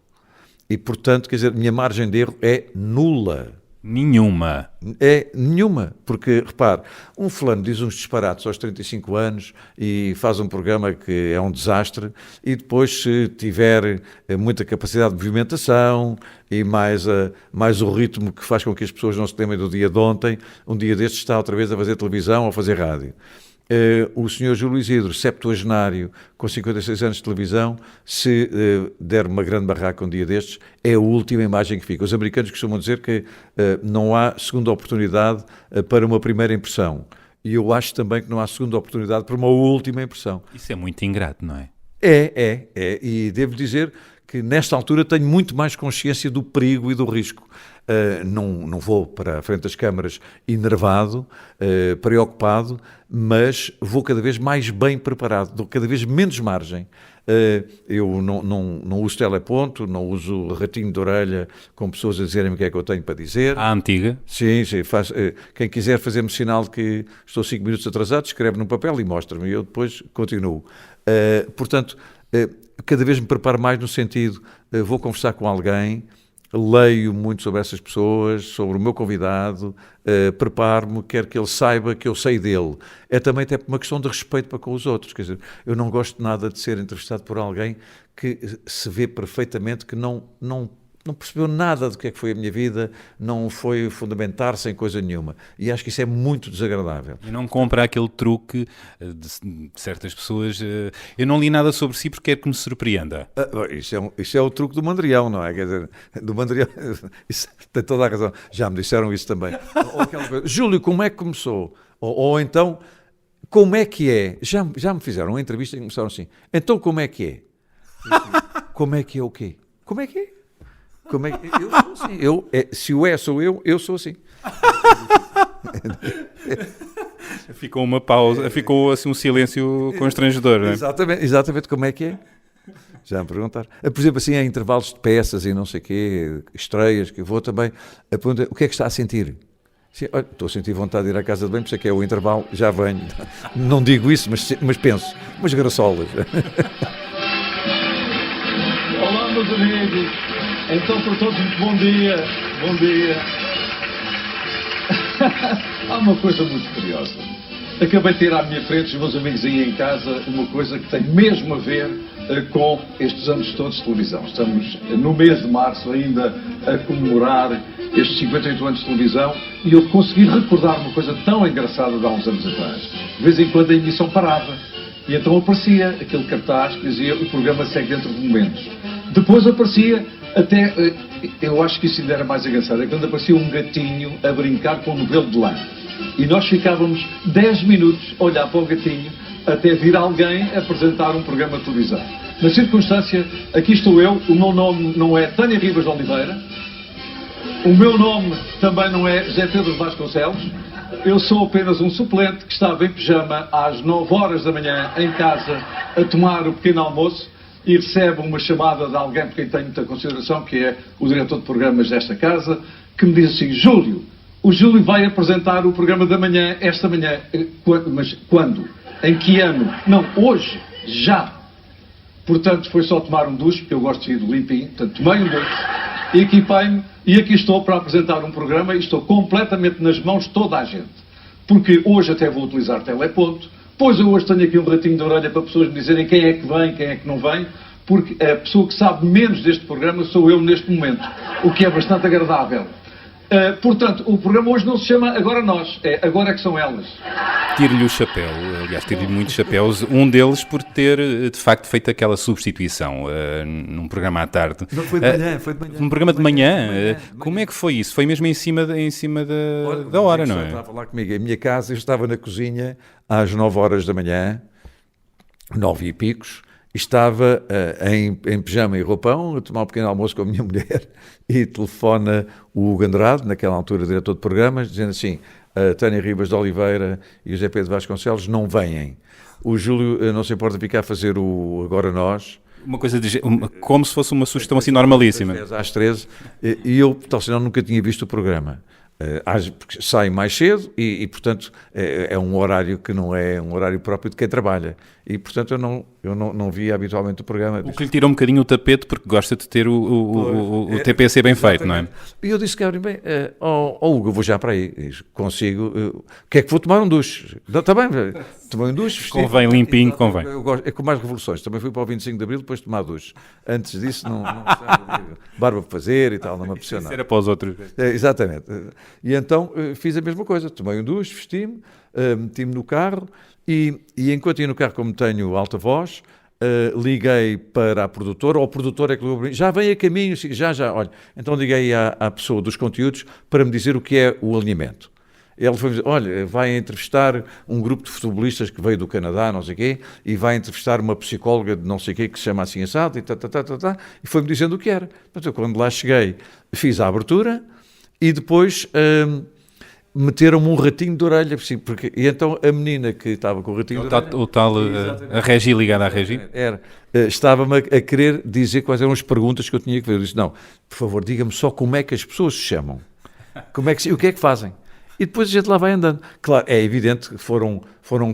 E, portanto, quer dizer, minha margem de erro é nula. Nenhuma. É nenhuma, porque, repare, um fulano diz uns disparates aos 35 anos e faz um programa que é um desastre e depois, se tiver muita capacidade de movimentação e mais o ritmo que faz com que as pessoas não se lembrem do dia de ontem, um dia destes está outra vez a fazer televisão ou a fazer rádio. O senhor Júlio Isidro, septuagenário, com 56 anos de televisão, se der uma grande barraca um dia destes, é a última imagem que fica. Os americanos costumam dizer que não há segunda oportunidade para uma primeira impressão. E eu acho também que não há segunda oportunidade para uma última impressão. Isso é muito ingrato, não é? É. E devo dizer que nesta altura tenho muito mais consciência do perigo e do risco. Não vou para a frente das câmaras enervado, preocupado, mas vou cada vez mais bem preparado, dou cada vez menos margem. Eu não uso teleponto, não uso ratinho de orelha com pessoas a dizerem-me o que é que eu tenho para dizer. À antiga? Sim, quem quiser fazer-me sinal que estou 5 minutos atrasado, escreve num papel e mostra-me, e eu depois continuo. Portanto, cada vez me preparo mais no sentido, vou conversar com alguém, leio muito sobre essas pessoas, sobre o meu convidado, preparo-me, quero que ele saiba que eu sei dele. É também até uma questão de respeito para com os outros. Quer dizer, eu não gosto nada de ser entrevistado por alguém que se vê perfeitamente que não percebeu nada do que é que foi a minha vida, não foi fundamentar-se em coisa nenhuma. E acho que isso é muito desagradável. E não compra aquele truque de certas pessoas. Eu não li nada sobre si porque quero que me surpreenda. Isso é o truque do mandrião, não é? Quer dizer, do mandrião, isso tem toda a razão. Já me disseram isso também. Júlio, como é que começou? Ou então, como é que é? Já me fizeram uma entrevista e começaram assim. Então, como é que é? Como é que é o quê? Como é que é? Como é que eu sou assim? Se o sou eu sou assim. Ficou uma pausa, ficou assim um silêncio constrangedor, não é? Exatamente como é que é. Já me perguntaram. Por exemplo, assim, em intervalos de peças e não sei o quê, estreias, que eu vou também, a pergunta, o que é que está a sentir? Sim, olha, estou a sentir vontade de ir à casa de banho, por isso é que é o intervalo, já venho. Não digo isso, mas penso, umas graçolas. Olá, meus amigos. Então, para todos, muito bom dia. Bom dia. Há uma coisa muito curiosa. Acabei de ter à minha frente, os meus amigos aí em casa, uma coisa que tem mesmo a ver com estes anos todos de televisão. Estamos no mês de março ainda a comemorar estes 58 anos de televisão e eu consegui recordar uma coisa tão engraçada de há uns anos atrás. De vez em quando a emissão parava e então aparecia aquele cartaz que dizia o programa segue dentro de momentos. Depois aparecia até, eu acho que isso ainda era mais engraçado, é quando aparecia um gatinho a brincar com um novelo de lã. E nós ficávamos 10 minutos a olhar para o gatinho até vir alguém apresentar um programa de televisão. Na circunstância, aqui estou eu, o meu nome não é Tânia Ribas de Oliveira, o meu nome também não é José Pedro Vasconcelos, eu sou apenas um suplente que estava em pijama às 9 horas da manhã em casa a tomar o pequeno almoço e recebe uma chamada de alguém por quem tenho muita consideração, que é o diretor de programas desta casa, que me diz assim, Júlio, o Júlio vai apresentar o programa da manhã, esta manhã. Mas quando? Em que ano? Não, hoje, já. Portanto, foi só tomar um duche, porque eu gosto de ir limpinho, portanto, tomei um duche, equipei-me e aqui estou para apresentar um programa e estou completamente nas mãos de toda a gente. Porque hoje até vou utilizar teleponto, pois eu hoje tenho aqui um ratinho de orelha para pessoas me dizerem quem é que vem, quem é que não vem, porque a pessoa que sabe menos deste programa sou eu neste momento, o que é bastante agradável. Portanto, o programa hoje não se chama Agora Nós, é Agora é que são elas. Tiro-lhe o chapéu, aliás, tiro-lhe muitos chapéus, um deles por ter, de facto, feito aquela substituição num programa à tarde. Não, foi de manhã, foi de manhã. Um programa de manhã. Como é que foi isso? Foi mesmo em cima da hora, não é? Estava a falar comigo. Em minha casa, eu estava na cozinha às 9 horas da manhã, 9 e picos, estava em pijama e roupão a tomar um pequeno almoço com a minha mulher e telefona o Hugo Andrade, naquela altura diretor de programas, dizendo assim: a Tânia Ribas de Oliveira e o José Pedro Vasconcelos não vêm. O Júlio não se importa ficar a fazer o Agora Nós. Uma coisa como se fosse uma sugestão assim normalíssima. Às 13, e eu, tal sinal, nunca tinha visto o programa. Porque sai mais cedo e portanto, é um horário que não é um horário próprio de quem trabalha. E, portanto, eu não via habitualmente o programa. O que lhe tira um bocadinho o tapete, porque gosta de ter o TPC bem feito, não é? E eu disse que, bem, Hugo, eu vou já para aí, consigo. O que é que vou tomar um duche? Está bem, tomei um duche. Convém limpinho, convém. Eu gosto, é com mais revoluções. Também fui para o 25 de Abril depois de tomar duche. Antes disso, não barba para fazer e tal, não me apeteceu nada. Era para os outros. Exatamente. E então fiz a mesma coisa. Tomei um duche, vesti-me, meti-me no carro e enquanto ia no carro, como tenho alta voz, liguei para a produtora, ou o produtor é que ligou para mim, já vem a caminho, já, olha. Então liguei à pessoa dos conteúdos para me dizer o que é o alinhamento. Ele foi dizer, olha, vai entrevistar um grupo de futebolistas que veio do Canadá, não sei o quê, e vai entrevistar uma psicóloga de não sei o quê, que se chama assim assado, e foi-me dizendo o que era. Portanto, eu, quando lá cheguei, fiz a abertura, e depois meteram-me um ratinho de orelha, e então a menina que estava com o ratinho de orelha... O tal, a Regi, ligada à Regi? Estava-me a querer dizer quais eram as perguntas que eu tinha que ver. Eu disse, não, por favor, diga-me só como é que as pessoas se chamam, o que é que fazem. E depois a gente lá vai andando. Claro, é evidente que foram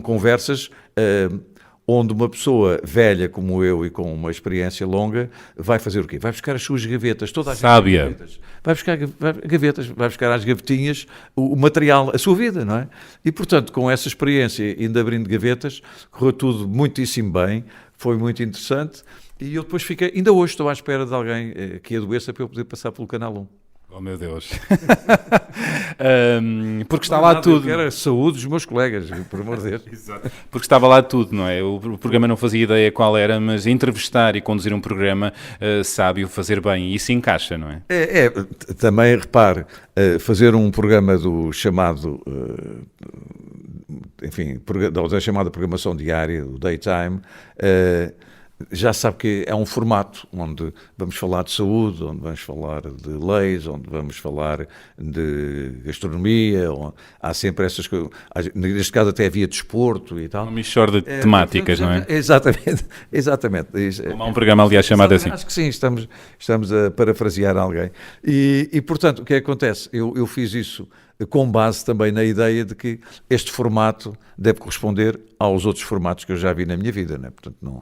conversas onde uma pessoa velha como eu e com uma experiência longa vai fazer o quê? Vai buscar as suas gavetas, toda a gente sábia. Gavetas. Vai buscar gavetas, vai buscar às gavetinhas o material, a sua vida, não é? E, portanto, com essa experiência, ainda abrindo gavetas, correu tudo muitíssimo bem, foi muito interessante, e eu depois fiquei, ainda hoje estou à espera de alguém que adoeça para eu poder passar pelo Canal 1. Oh, meu Deus. Porque está lá tudo. Eu quero a saúde dos meus colegas, por amor de Deus. Exato. Porque estava lá tudo, não é? O programa não fazia ideia qual era, mas entrevistar e conduzir um programa sabe o fazer bem, e isso encaixa, não é? Também, repare, fazer um programa do chamado, da chamada programação diária, o daytime, já sabe que é um formato onde vamos falar de saúde, onde vamos falar de leis, onde vamos falar de gastronomia, onde há sempre essas coisas, neste caso até havia desporto e tal. Uma mixórdia de temáticas, não é? Exatamente. Como há um programa, aliás, chamado assim. Acho que sim, estamos a parafrasear alguém. E portanto, o que acontece? Eu fiz isso com base também na ideia de que este formato deve corresponder aos outros formatos que eu já vi na minha vida, não é? Portanto, não...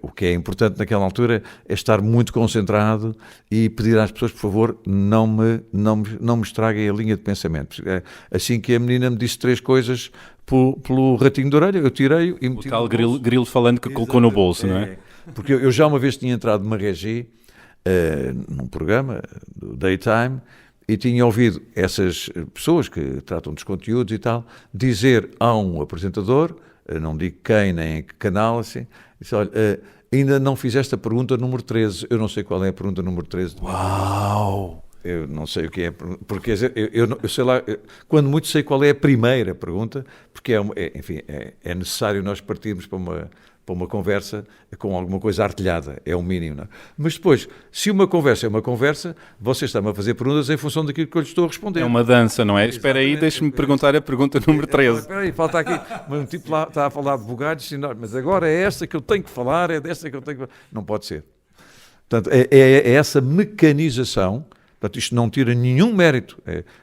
O que é importante naquela altura é estar muito concentrado e pedir às pessoas, por favor, não me estraguem a linha de pensamento. Assim que a menina me disse 3 coisas pelo ratinho de orelha, eu tirei-o e meti. O tal grilo falando que colocou no bolso, não é? Porque eu já uma vez tinha entrado numa Regi, num programa do Daytime, e tinha ouvido essas pessoas que tratam dos conteúdos e tal, dizer a um apresentador, não digo quem nem em que canal, assim, disse, olha, ainda não fizeste a pergunta número 13, eu não sei qual é a pergunta número 13. Uau! Eu não sei o que é, porque eu sei lá, quando muito sei qual é a primeira pergunta, porque é necessário nós partirmos para uma conversa com alguma coisa artilhada, é o mínimo, não é? Mas depois, se uma conversa é uma conversa, você está-me a fazer perguntas em função daquilo que eu lhe estou a responder. É uma dança, não é? Exatamente. Espera aí, deixe-me perguntar a pergunta número 13. Espera aí, falta aqui, mas um tipo lá está a falar de bugalhos, mas agora é esta que eu tenho que falar, é desta que eu tenho que falar. Não pode ser. Portanto, é essa mecanização. Portanto, isto não tira nenhum mérito,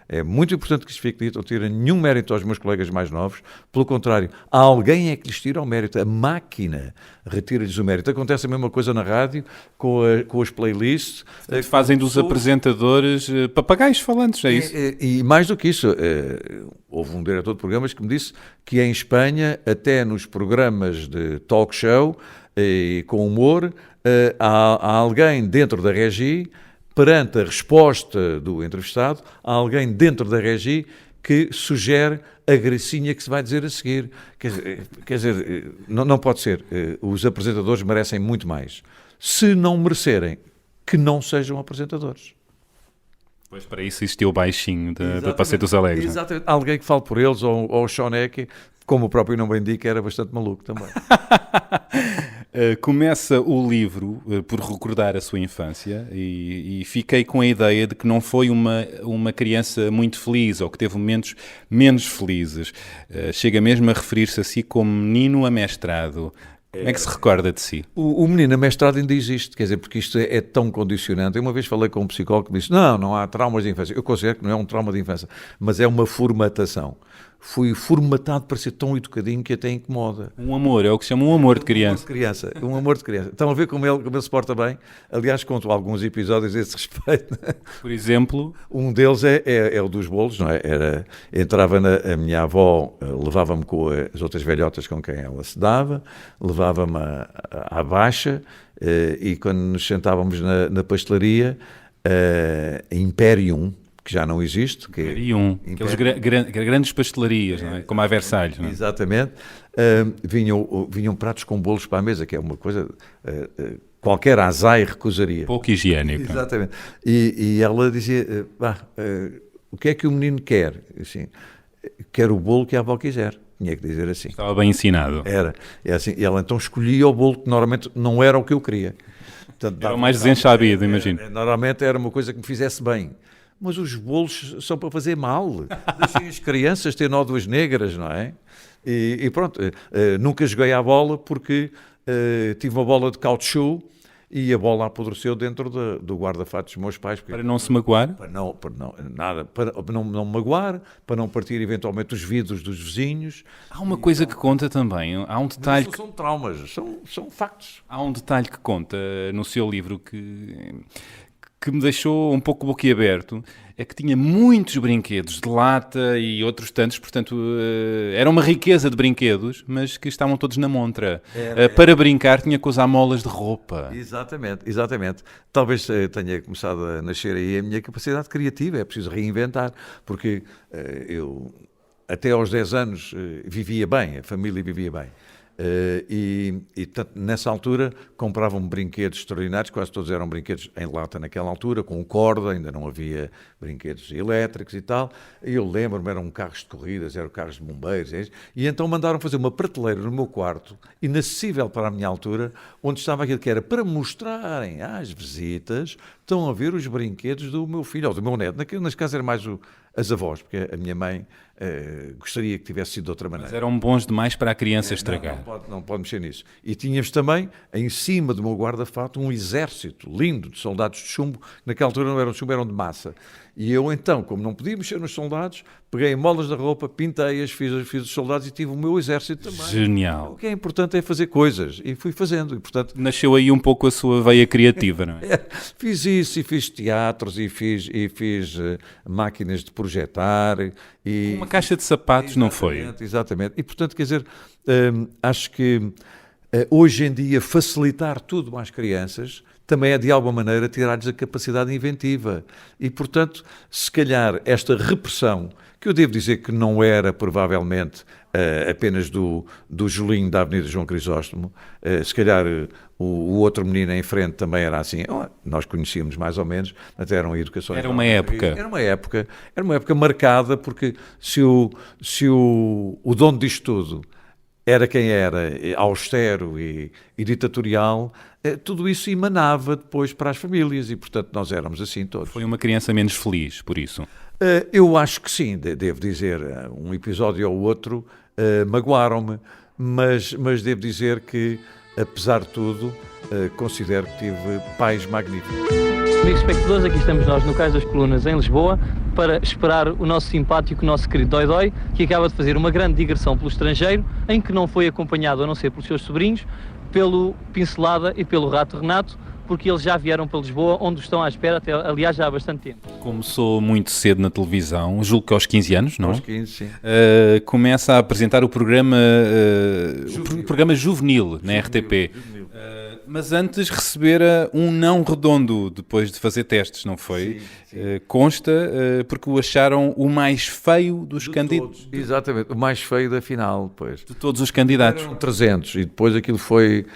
é muito importante que isto fique dito, não tira nenhum mérito aos meus colegas mais novos, pelo contrário, alguém é que lhes tira o mérito, a máquina retira-lhes o mérito. Acontece a mesma coisa na rádio, com as playlists. Fazem dos apresentadores papagaios falantes, é isso? E mais do que isso, houve um diretor de programas que me disse que em Espanha, até nos programas de talk show, com humor, há alguém dentro da Regi, perante a resposta do entrevistado, há alguém dentro da Regi que sugere a gracinha que se vai dizer a seguir. Quer dizer, não pode ser. Os apresentadores merecem muito mais. Se não merecerem, que não sejam apresentadores. Pois para isso existiu o baixinho da Passeio dos Alegres. Exatamente. Alguém que fale por eles, ou o Sean Eck, como o próprio nome indica, era bastante maluco também. Começa o livro por recordar a sua infância e fiquei com a ideia de que não foi uma criança muito feliz ou que teve momentos menos felizes. Chega mesmo a referir-se a si como menino amestrado. Como é que se recorda de si? O menino amestrado ainda existe, quer dizer, porque isto é tão condicionante. Eu uma vez falei com um psicólogo que disse, não há traumas de infância. Eu considero que não é um trauma de infância, mas é uma formatação. Fui formatado para ser tão educadinho que até incomoda. Um amor, é o que se chama um amor de criança. Um amor de criança. Estão a ver como ele se porta bem? Aliás, conto alguns episódios a esse respeito. Por exemplo? Um deles é o dos bolos, não é? Entrava a minha avó, levava-me com as outras velhotas com quem ela se dava, levava-me à baixa e quando nos sentávamos na pastelaria, Imperium, que já não existe. Aquelas grandes pastelarias, não é? Como a Versalhes. Não é? Exatamente. Vinham pratos com bolos para a mesa, que é uma coisa... qualquer azai recusaria. Pouco higiênico. Exatamente. E ela dizia, o que é que o menino quer? Assim, quer o bolo que a avó quiser. Tinha que dizer assim. Estava bem ensinado. Era. É assim. E ela então escolhia o bolo que normalmente não era o que eu queria. Portanto, era o mais desenchabido, imagino. Normalmente era uma coisa que me fizesse bem. Mas os bolos são para fazer mal. Deixem as crianças ter nódoas negras, não é? E pronto, nunca joguei à bola porque tive uma bola de caoutchouc e a bola apodreceu dentro do guarda-fatos dos meus pais. Para não se magoar? Para não magoar, para não partir eventualmente os vidros dos vizinhos. Há uma coisa que conta também, há um detalhe... Não são traumas, são factos. Há um detalhe que conta no seu livro que me deixou um pouco boquiaberto, é que tinha muitos brinquedos de lata e outros tantos, portanto, era uma riqueza de brinquedos, mas que estavam todos na montra. Para brincar tinha que usar molas de roupa. Exatamente. Talvez tenha começado a nascer aí a minha capacidade criativa, é preciso reinventar, porque eu até aos 10 anos vivia bem, a família vivia bem. E nessa altura compravam brinquedos extraordinários, quase todos eram brinquedos em lata naquela altura, com corda, ainda não havia brinquedos elétricos e tal. E eu lembro-me, eram carros de corridas, eram carros de bombeiros, e então mandaram fazer uma prateleira no meu quarto, inacessível para a minha altura, onde estava aquilo que era para mostrarem às visitas, estão a ver os brinquedos do meu filho, ou do meu neto. Nas casas eram mais as avós, porque a minha mãe gostaria que tivesse sido de outra maneira. Mas eram bons demais para a criança estragar. Não pode mexer nisso. E tínhamos também, em cima do meu guarda-fato, um exército lindo de soldados de chumbo. Naquela altura não eram de chumbo, eram de massa. E eu então, como não podia mexer nos soldados, peguei em molas da roupa, pintei-as, fiz os soldados e tive o meu exército também. Genial. O que é importante é fazer coisas. E fui fazendo. E, portanto, nasceu aí um pouco a sua veia criativa, não é? Fiz isso e fiz teatros e fiz máquinas de projetar. Uma caixa de sapatos, não foi? Exatamente. E, portanto, quer dizer, acho que hoje em dia facilitar tudo às crianças também é, de alguma maneira, tirar-lhes a capacidade inventiva. E, portanto, se calhar esta repressão, que eu devo dizer que não era, provavelmente, apenas do Julinho da Avenida João Crisóstomo, se calhar o outro menino em frente também era assim, nós conhecíamos mais ou menos, até eram educações... Era uma época. Era uma época marcada, porque se o dono disto tudo era quem era, austero e ditatorial, tudo isso emanava depois para as famílias e, portanto, nós éramos assim todos. Foi uma criança menos feliz, por isso? Eu acho que sim, devo dizer, um episódio ou outro magoaram-me, mas devo dizer que, apesar de tudo, considero que tive pais magníficos. Amigos espectadores, aqui estamos nós no Cais das Colunas, em Lisboa, para esperar o nosso simpático, o nosso querido Dói-Dói, que acaba de fazer uma grande digressão pelo estrangeiro, em que não foi acompanhado, a não ser pelos seus sobrinhos, pelo Pincelada e pelo Rato Renato, porque eles já vieram para Lisboa, onde estão à espera, até, aliás, já há bastante tempo. Começou muito cedo na televisão, julgo que aos 15 anos, não? Aos 15, sim. Começa a apresentar o programa juvenil na RTP. Mas antes recebera um não redondo, depois de fazer testes, não foi? Sim. Consta, porque o acharam o mais feio dos candidatos. Exatamente, o mais feio da final, pois. De todos os candidatos. Eram 300, e depois aquilo foi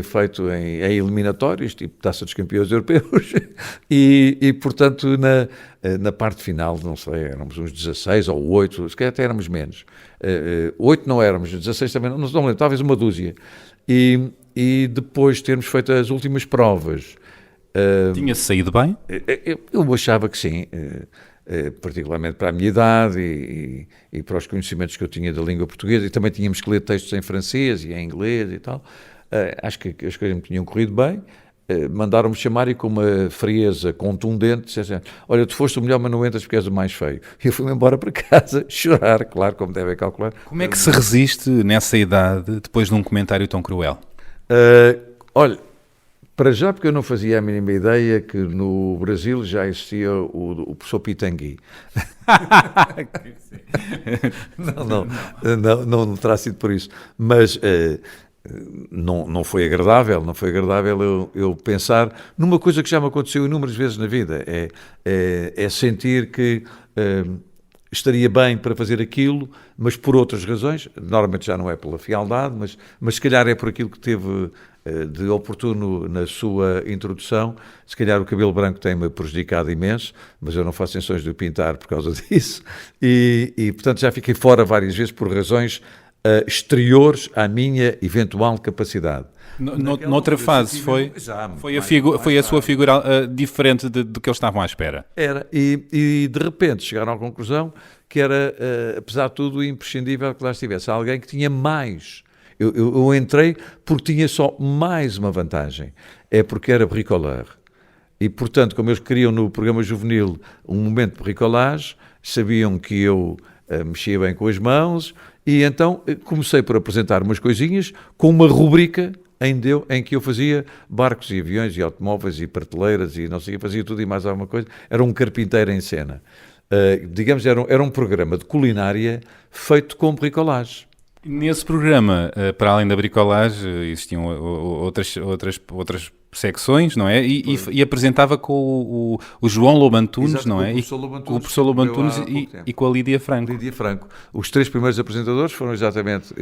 feito em eliminatórios, tipo Taça dos Campeões Europeus, e portanto, na parte final, não sei, éramos uns 16 ou 8, se calhar até éramos menos. 8 não éramos, 16 também, não lembro, talvez uma dúzia. e depois de termos feito as últimas provas... Tinha-se saído bem? Eu achava que sim, particularmente para a minha idade e para os conhecimentos que eu tinha da língua portuguesa, e também tínhamos que ler textos em francês e em inglês e tal. Acho que as coisas me tinham corrido bem. Mandaram-me chamar e com uma frieza contundente disseram: olha, tu foste o melhor, mas não entras porque és o mais feio. E eu fui-me embora para casa chorar, claro, como devem calcular. Como é que se resiste nessa idade depois de um comentário tão cruel? Olha, para já, porque eu não fazia a mínima ideia que no Brasil já existia o professor Pitangui. Não terá sido por isso. Mas não foi agradável, eu pensar numa coisa que já me aconteceu inúmeras vezes na vida. É sentir que estaria bem para fazer aquilo, mas por outras razões, normalmente já não é pela fialdade, mas se calhar é por aquilo que teve de oportuno na sua introdução. Se calhar o cabelo branco tem-me prejudicado imenso, mas eu não faço intenções de o pintar por causa disso, e portanto já fiquei fora várias vezes por razões exteriores à minha eventual capacidade. Noutra fase foi a sua figura diferente do que eles estavam à espera. Era, e de repente chegaram à conclusão que era, apesar de tudo, imprescindível que lá estivesse alguém que tinha mais. Eu entrei porque tinha só mais uma vantagem, é porque era bricoleur. E, portanto, como eles queriam no programa juvenil um momento de bricolage, sabiam que eu mexia bem com as mãos, e então comecei por apresentar umas coisinhas com uma rubrica em que eu fazia barcos e aviões e automóveis e prateleiras e não sei o que, fazia tudo e mais alguma coisa. Era um carpinteiro em cena. Digamos, era um programa de culinária feito com bricolage. Nesse programa, para além da bricolagem, existiam outras secções, não é? E apresentava com o João Lobo Antunes, exato, não é? Com o professor Lobo Antunes e com a Lídia Franco. Lídia Franco. Os três primeiros apresentadores foram exatamente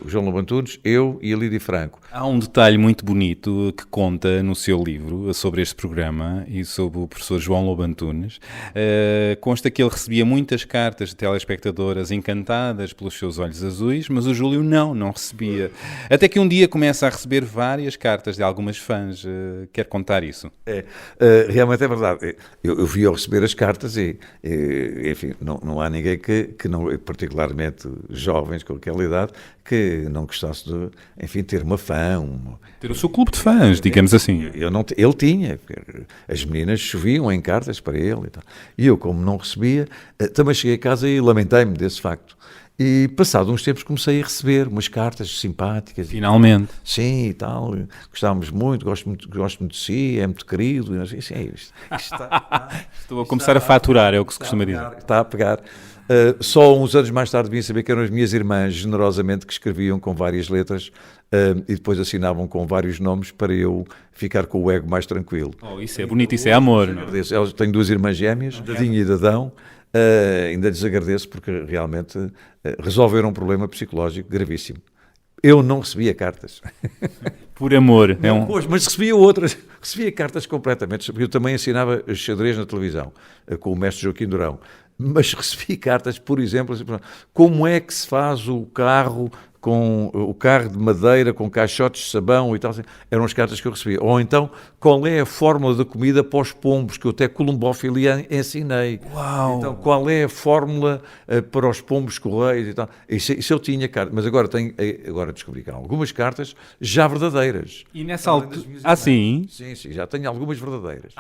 o João Lobo Antunes, eu e a Lídia Franco. Há um detalhe muito bonito que conta no seu livro sobre este programa e sobre o professor João Lobo Antunes. Consta que ele recebia muitas cartas de telespectadoras encantadas pelos seus olhos azuis, mas o Júlio não recebia. Até que um dia começa a receber várias cartas de algumas fãs. Quer contar isso? Realmente é verdade. Eu vi ao receber as cartas e enfim, não há ninguém que não, particularmente jovens com aquela idade, que não gostasse de, enfim, ter uma fã. Ter o seu clube de fãs, digamos assim. Ele tinha. As meninas choviam em cartas para ele e tal. E eu, como não recebia, também cheguei a casa e lamentei-me desse facto. E, passado uns tempos, comecei a receber umas cartas simpáticas. Finalmente. Sim, e tal. Gostávamos muito, gosto muito de si, é muito querido. E não sei, Estou a começar a faturar, é o que se costuma dizer. Está a pegar. Só uns anos mais tarde vim saber que eram as minhas irmãs, generosamente, que escreviam com várias letras e depois assinavam com vários nomes para eu ficar com o ego mais tranquilo. Isso é bonito, isso é amor. Eu tenho duas irmãs gêmeas, Dadinho e Dadão. Ainda lhes agradeço porque realmente resolveram um problema psicológico gravíssimo. Eu não recebia cartas. Por amor. Mas recebia outras. Recebia cartas completamente. Eu também ensinava xadrez na televisão com o mestre Joaquim Durão. Mas recebi cartas, por exemplo, como é que se faz o carro de madeira com caixotes de sabão e tal, assim. Eram as cartas que eu recebia. Ou então, qual é a fórmula da comida para os pombos, que eu até columbofilia ensinei. Uau. Então, qual é a fórmula para os pombos correios e tal. Isso eu tinha cartas, mas agora descobri que há algumas cartas já verdadeiras. E nessa altura... Sim? Sim, já tenho algumas verdadeiras.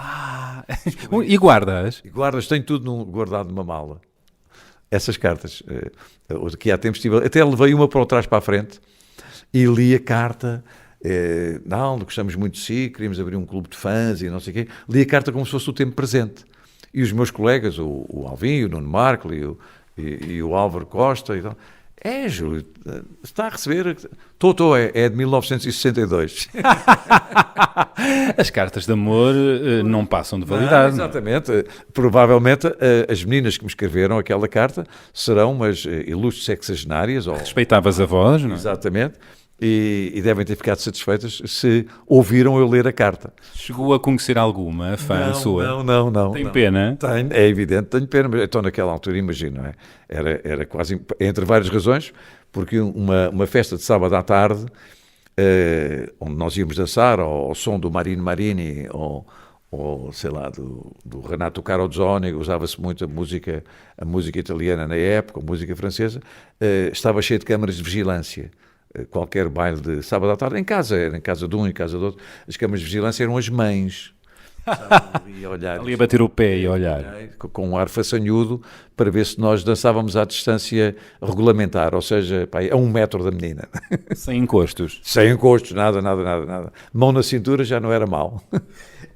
E guardas? Tenho tudo guardado numa mala. Essas cartas, que há tempos até levei uma para o trás para a frente e li a carta, gostamos muito de si, queríamos abrir um clube de fãs e não sei o quê, li a carta como se fosse o tempo presente. E os meus colegas, o Alvin, o Nuno Marco e o Álvaro Costa e tal, Júlio, está a receber... Estou, é de 1962. As cartas de amor não passam de validade. Exatamente. Provavelmente as meninas que me escreveram aquela carta serão umas ilustres sexagenárias. Respeitavas a voz, não é? Exatamente. E devem ter ficado satisfeitas se ouviram eu ler a carta. Chegou a conhecer alguma fã sua? Não. Tem pena? Tenho, é evidente, tenho pena. Mas então naquela altura, imagino, não é? Era quase, entre várias razões, porque uma festa de sábado à tarde onde nós íamos dançar ao som do Marino Marini ou sei lá, do Renato Carozone, usava-se muito a música italiana na época, a música francesa, estava cheio de câmaras de vigilância. Qualquer baile de sábado à tarde, era em casa de um, em casa do outro, as câmaras de vigilância eram as mães. Ali a olhar, ali a bater o pé e a olhar. Com um ar façanhudo, para ver se nós dançávamos à distância regulamentar, ou seja, a 1 metro da menina. Sem encostos. Sem encostos, nada. Mão na cintura já não era mau.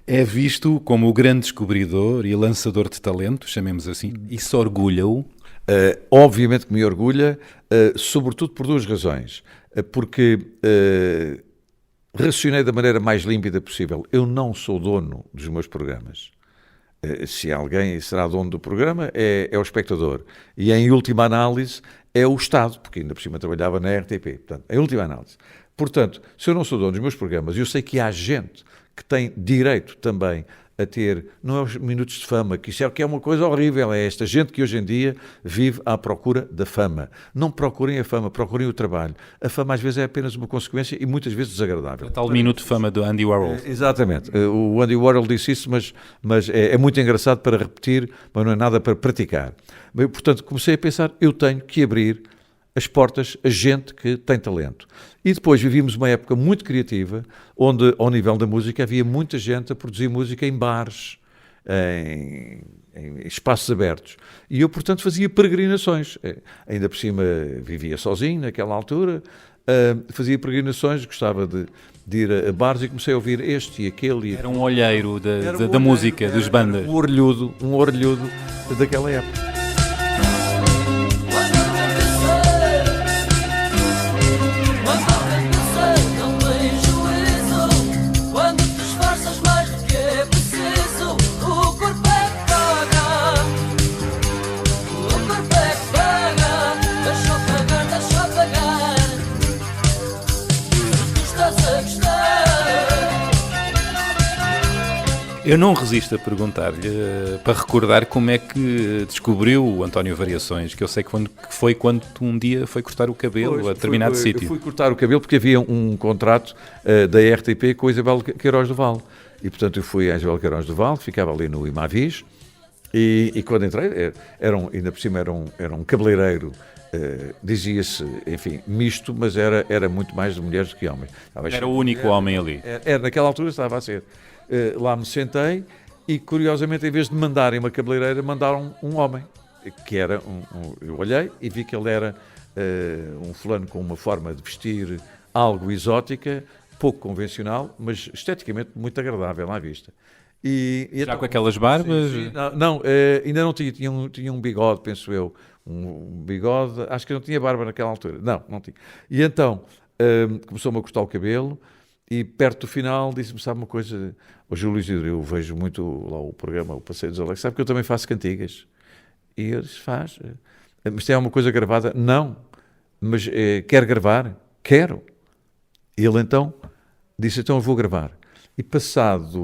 É visto como o grande descobridor e lançador de talento, chamemos assim. Isso orgulha-o? Obviamente que me orgulha, sobretudo por 2 razões. Porque racionei da maneira mais límpida possível. Eu não sou dono dos meus programas. Se alguém será dono do programa, é o espectador. E em última análise é o Estado, porque ainda por cima trabalhava na RTP. Portanto, em última análise. Portanto, se eu não sou dono dos meus programas, eu sei que há gente que tem direito também a ter, não é os minutos de fama, que isso é uma coisa horrível, é esta gente que hoje em dia vive à procura da fama. Não procurem a fama, procurem o trabalho. A fama às vezes é apenas uma consequência e muitas vezes desagradável. O tal minuto de fama do Andy Warhol. Exatamente. O Andy Warhol disse isso, mas é muito engraçado para repetir, mas não é nada para praticar. Portanto, comecei a pensar, eu tenho que abrir as portas a gente que tem talento. E depois vivíamos uma época muito criativa, onde, ao nível da música, havia muita gente a produzir música em bares, em espaços abertos. E eu, portanto, fazia peregrinações. Ainda por cima, vivia sozinho naquela altura, fazia peregrinações, gostava de ir a bares e comecei a ouvir este e aquele. Era um olheiro da música, dos bandas. Um orelhudo daquela época. Eu não resisto a perguntar-lhe, para recordar como é que descobriu o António Variações, que eu sei que foi quando um dia foi cortar o cabelo a determinado sítio. Eu fui cortar o cabelo porque havia um contrato da RTP com a Isabel Queiroz do Val. E, portanto, eu fui à Isabel Queiroz do Val, que ficava ali no Imavis, e quando entrei, ainda por cima era um cabeleireiro, dizia-se, enfim, misto, mas era muito mais de mulheres do que homens. Era o único homem ali. Naquela altura estava a ser. Lá me sentei e, curiosamente, em vez de mandarem uma cabeleireira, mandaram um homem, que era eu olhei e vi que ele era um fulano com uma forma de vestir algo exótica, pouco convencional, mas esteticamente muito agradável à vista. Já então, com aquelas barbas? Sim. Não, ainda não tinha um bigode, penso eu. Um bigode, acho que não tinha barba naquela altura. Não tinha. E então, começou-me a cortar o cabelo e perto do final disse-me, sabe uma coisa, o Júlio Isidro, eu vejo muito lá o programa, o Passeio dos Alex, sabe que eu também faço cantigas? E eu disse, faz. Mas tem alguma coisa gravada? Não. Mas quer gravar? Quero. E ele então disse, então eu vou gravar. E passado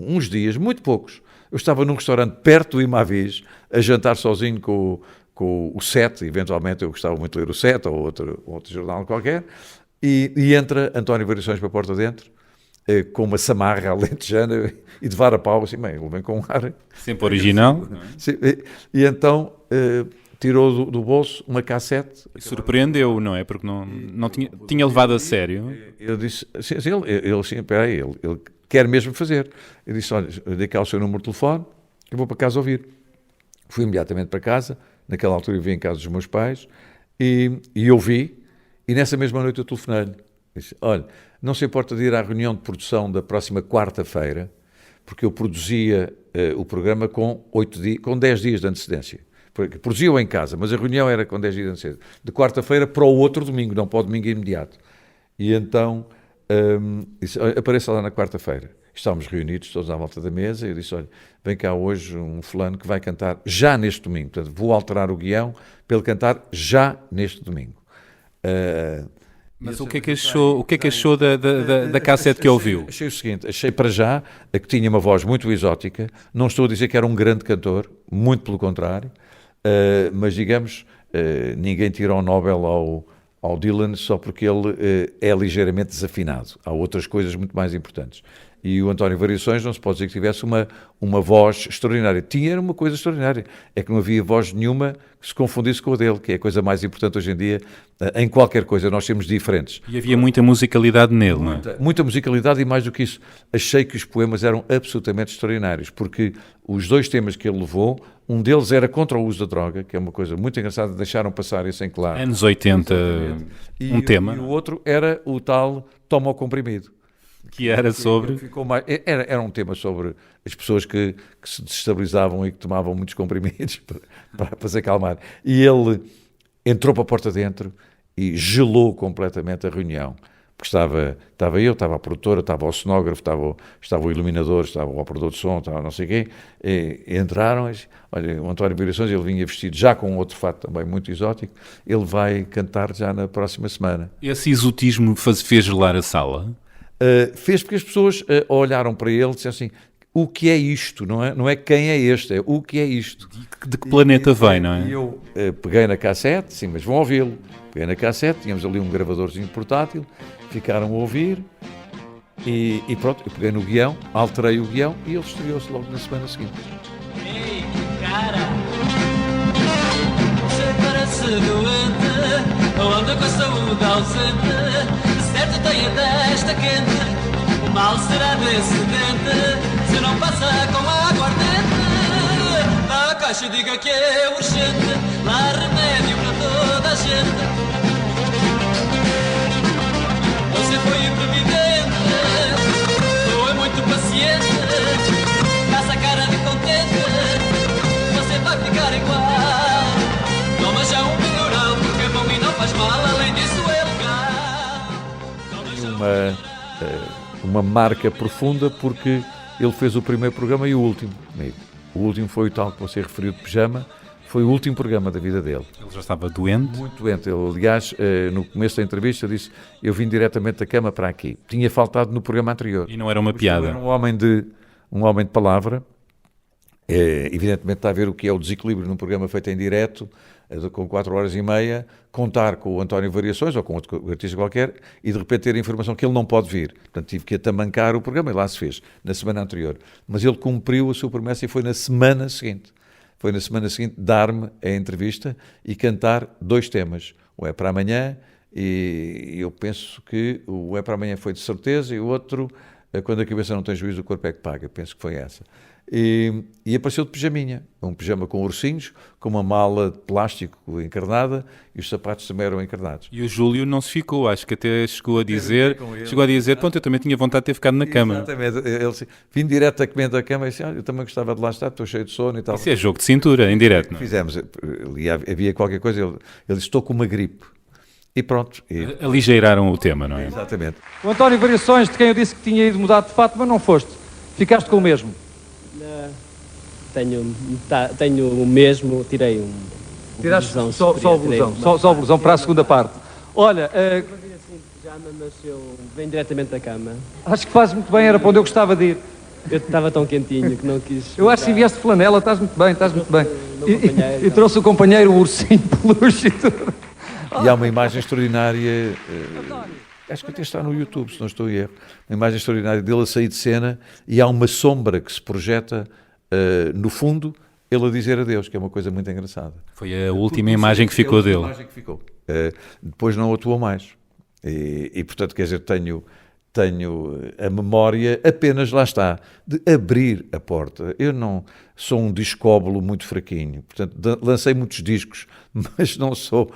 uns dias, muito poucos, eu estava num restaurante perto do Imavis, a jantar sozinho com o Sete, eventualmente eu gostava muito de ler o Sete ou outro jornal qualquer, e entra António Variações para a porta dentro, com uma samarra alentejana e de vara-pau, assim, bem, ele vem com um ar... Sempre original. E então tirou do bolso uma cassete. Surpreendeu, não é? Porque não tinha levado a sério. Eu disse, ele quer mesmo fazer. Eu disse, olha, dei cá o seu número de telefone, eu vou para casa ouvir. Fui imediatamente para casa, naquela altura eu vim em casa dos meus pais, e ouvi, e nessa mesma noite eu telefonei-lhe. Disse, olha, não se importa de ir à reunião de produção da próxima quarta-feira, porque eu produzia o programa com 10 dias de antecedência. Produzia-o em casa, mas a reunião era com 10 dias de antecedência. De quarta-feira para o outro domingo, não para o domingo imediato. E então, disse, apareça lá na quarta-feira. Estávamos reunidos, todos à volta da mesa, e eu disse, olha, vem cá hoje um fulano que vai cantar já neste domingo. Portanto, vou alterar o guião para ele cantar já neste domingo. Mas o que é que achou da cassete que ouviu? Achei o seguinte, achei para já que tinha uma voz muito exótica, não estou a dizer que era um grande cantor, muito pelo contrário, mas digamos, ninguém tirou o Nobel ao Dylan só porque ele é ligeiramente desafinado. Há outras coisas muito mais importantes. E o António Variações não se pode dizer que tivesse uma voz extraordinária. Tinha uma coisa extraordinária. É que não havia voz nenhuma que se confundisse com a dele, que é a coisa mais importante hoje em dia. Em qualquer coisa, nós temos diferentes. E havia muita musicalidade nele, não é? Muita musicalidade e, mais do que isso, achei que os poemas eram absolutamente extraordinários, porque os 2 temas que ele levou, um deles era contra o uso da droga, que é uma coisa muito engraçada, deixaram passar isso em claro. Anos 80, tema. E o outro era o tal Toma o Comprimido. Que era sobre... Era um tema sobre as pessoas que se desestabilizavam e que tomavam muitos comprimidos para se acalmar. E ele entrou para a porta dentro e gelou completamente a reunião. Porque estava eu, estava a produtora, estava o cenógrafo, estava o iluminador, estava o operador de som, estava não sei quem. E entraram, olha, o António Variações, ele vinha vestido já com outro fato também muito exótico. Ele vai cantar já na próxima semana. Esse exotismo fez gelar a sala? Fez porque as pessoas olharam para ele e disseram assim, o que é isto? Não é quem é este, é o que é isto. De que planeta vem, não é? E eu peguei na cassete, sim, mas vão ouvi-lo. Peguei na cassete, tínhamos ali um gravadorzinho portátil, ficaram a ouvir e pronto, eu peguei no guião, alterei o guião e ele estreou-se logo na semana seguinte. Ei, cara, você parece doente, ou anda com a saúde ausente. Certo tem a testa quente, o mal será desse dente, se não passa com água ardente. Na caixa diga que é urgente, lá há remédio para toda a gente. Você foi imprevidente, ou é muito paciente, passa a cara de contente, você vai ficar igual. Toma já um melhorão, porque é bom e não faz mal, além disso é uma marca profunda porque ele fez o primeiro programa e o último comigo. O último foi o tal que você referiu de pijama, foi o último programa da vida dele. Ele já estava doente? Muito doente. Ele, aliás, no começo da entrevista disse, eu vim diretamente da cama para aqui. Tinha faltado no programa anterior. E não era uma piada? Era um homem de palavra. Evidentemente está a ver o que é o desequilíbrio num programa feito em direto, com 4 horas e meia, contar com o António Variações ou com outro artista qualquer e de repente ter a informação que ele não pode vir. Portanto, tive que atamancar o programa e lá se fez, na semana anterior. Mas ele cumpriu a sua promessa e foi na semana seguinte. Foi na semana seguinte dar-me a entrevista e cantar 2 temas. Um é para amanhã e eu penso que o é para amanhã foi de certeza e o outro, quando a cabeça não tem juízo, o corpo é que paga. Penso que foi essa. E apareceu de pijaminha, um pijama com ursinhos, com uma mala de plástico encarnada e os sapatos também eram encarnados. E o Júlio não se ficou, acho que até chegou a dizer, pronto, eu também tinha vontade de ter ficado na cama. Exatamente, ele vim diretamente da cama e disse, eu também gostava de lá estar, estou cheio de sono e tal. Isso é jogo de cintura, em direto, não é? Fizemos, havia qualquer coisa, ele disse, estou com uma gripe. E pronto. Aligeiraram o tema, não é? Exatamente. O António Variações, de quem eu disse que tinha ido mudar de fato, mas não foste. Ficaste com o mesmo. Tenho o mesmo, tirei um. Tiraste só o blusão para a segunda parte. Olha, mas eu venho diretamente da cama. Acho que fazes muito bem, era para onde eu gostava de ir. Eu estava tão quentinho que não quis. Eu acho que vieste de flanela, estás muito bem. E trouxe o companheiro, o ursinho peluche e tudo. E há uma imagem extraordinária, acho que até está no YouTube, se não estou em erro, uma imagem extraordinária dele a sair de cena e há uma sombra que se projeta no fundo, ele a dizer adeus, que é uma coisa muito engraçada. Foi a última imagem que ficou dele. Depois não atuou mais. E portanto, quer dizer, tenho a memória apenas, lá está, de abrir a porta. Eu não sou um discóbolo muito fraquinho, portanto, lancei muitos discos, mas não sou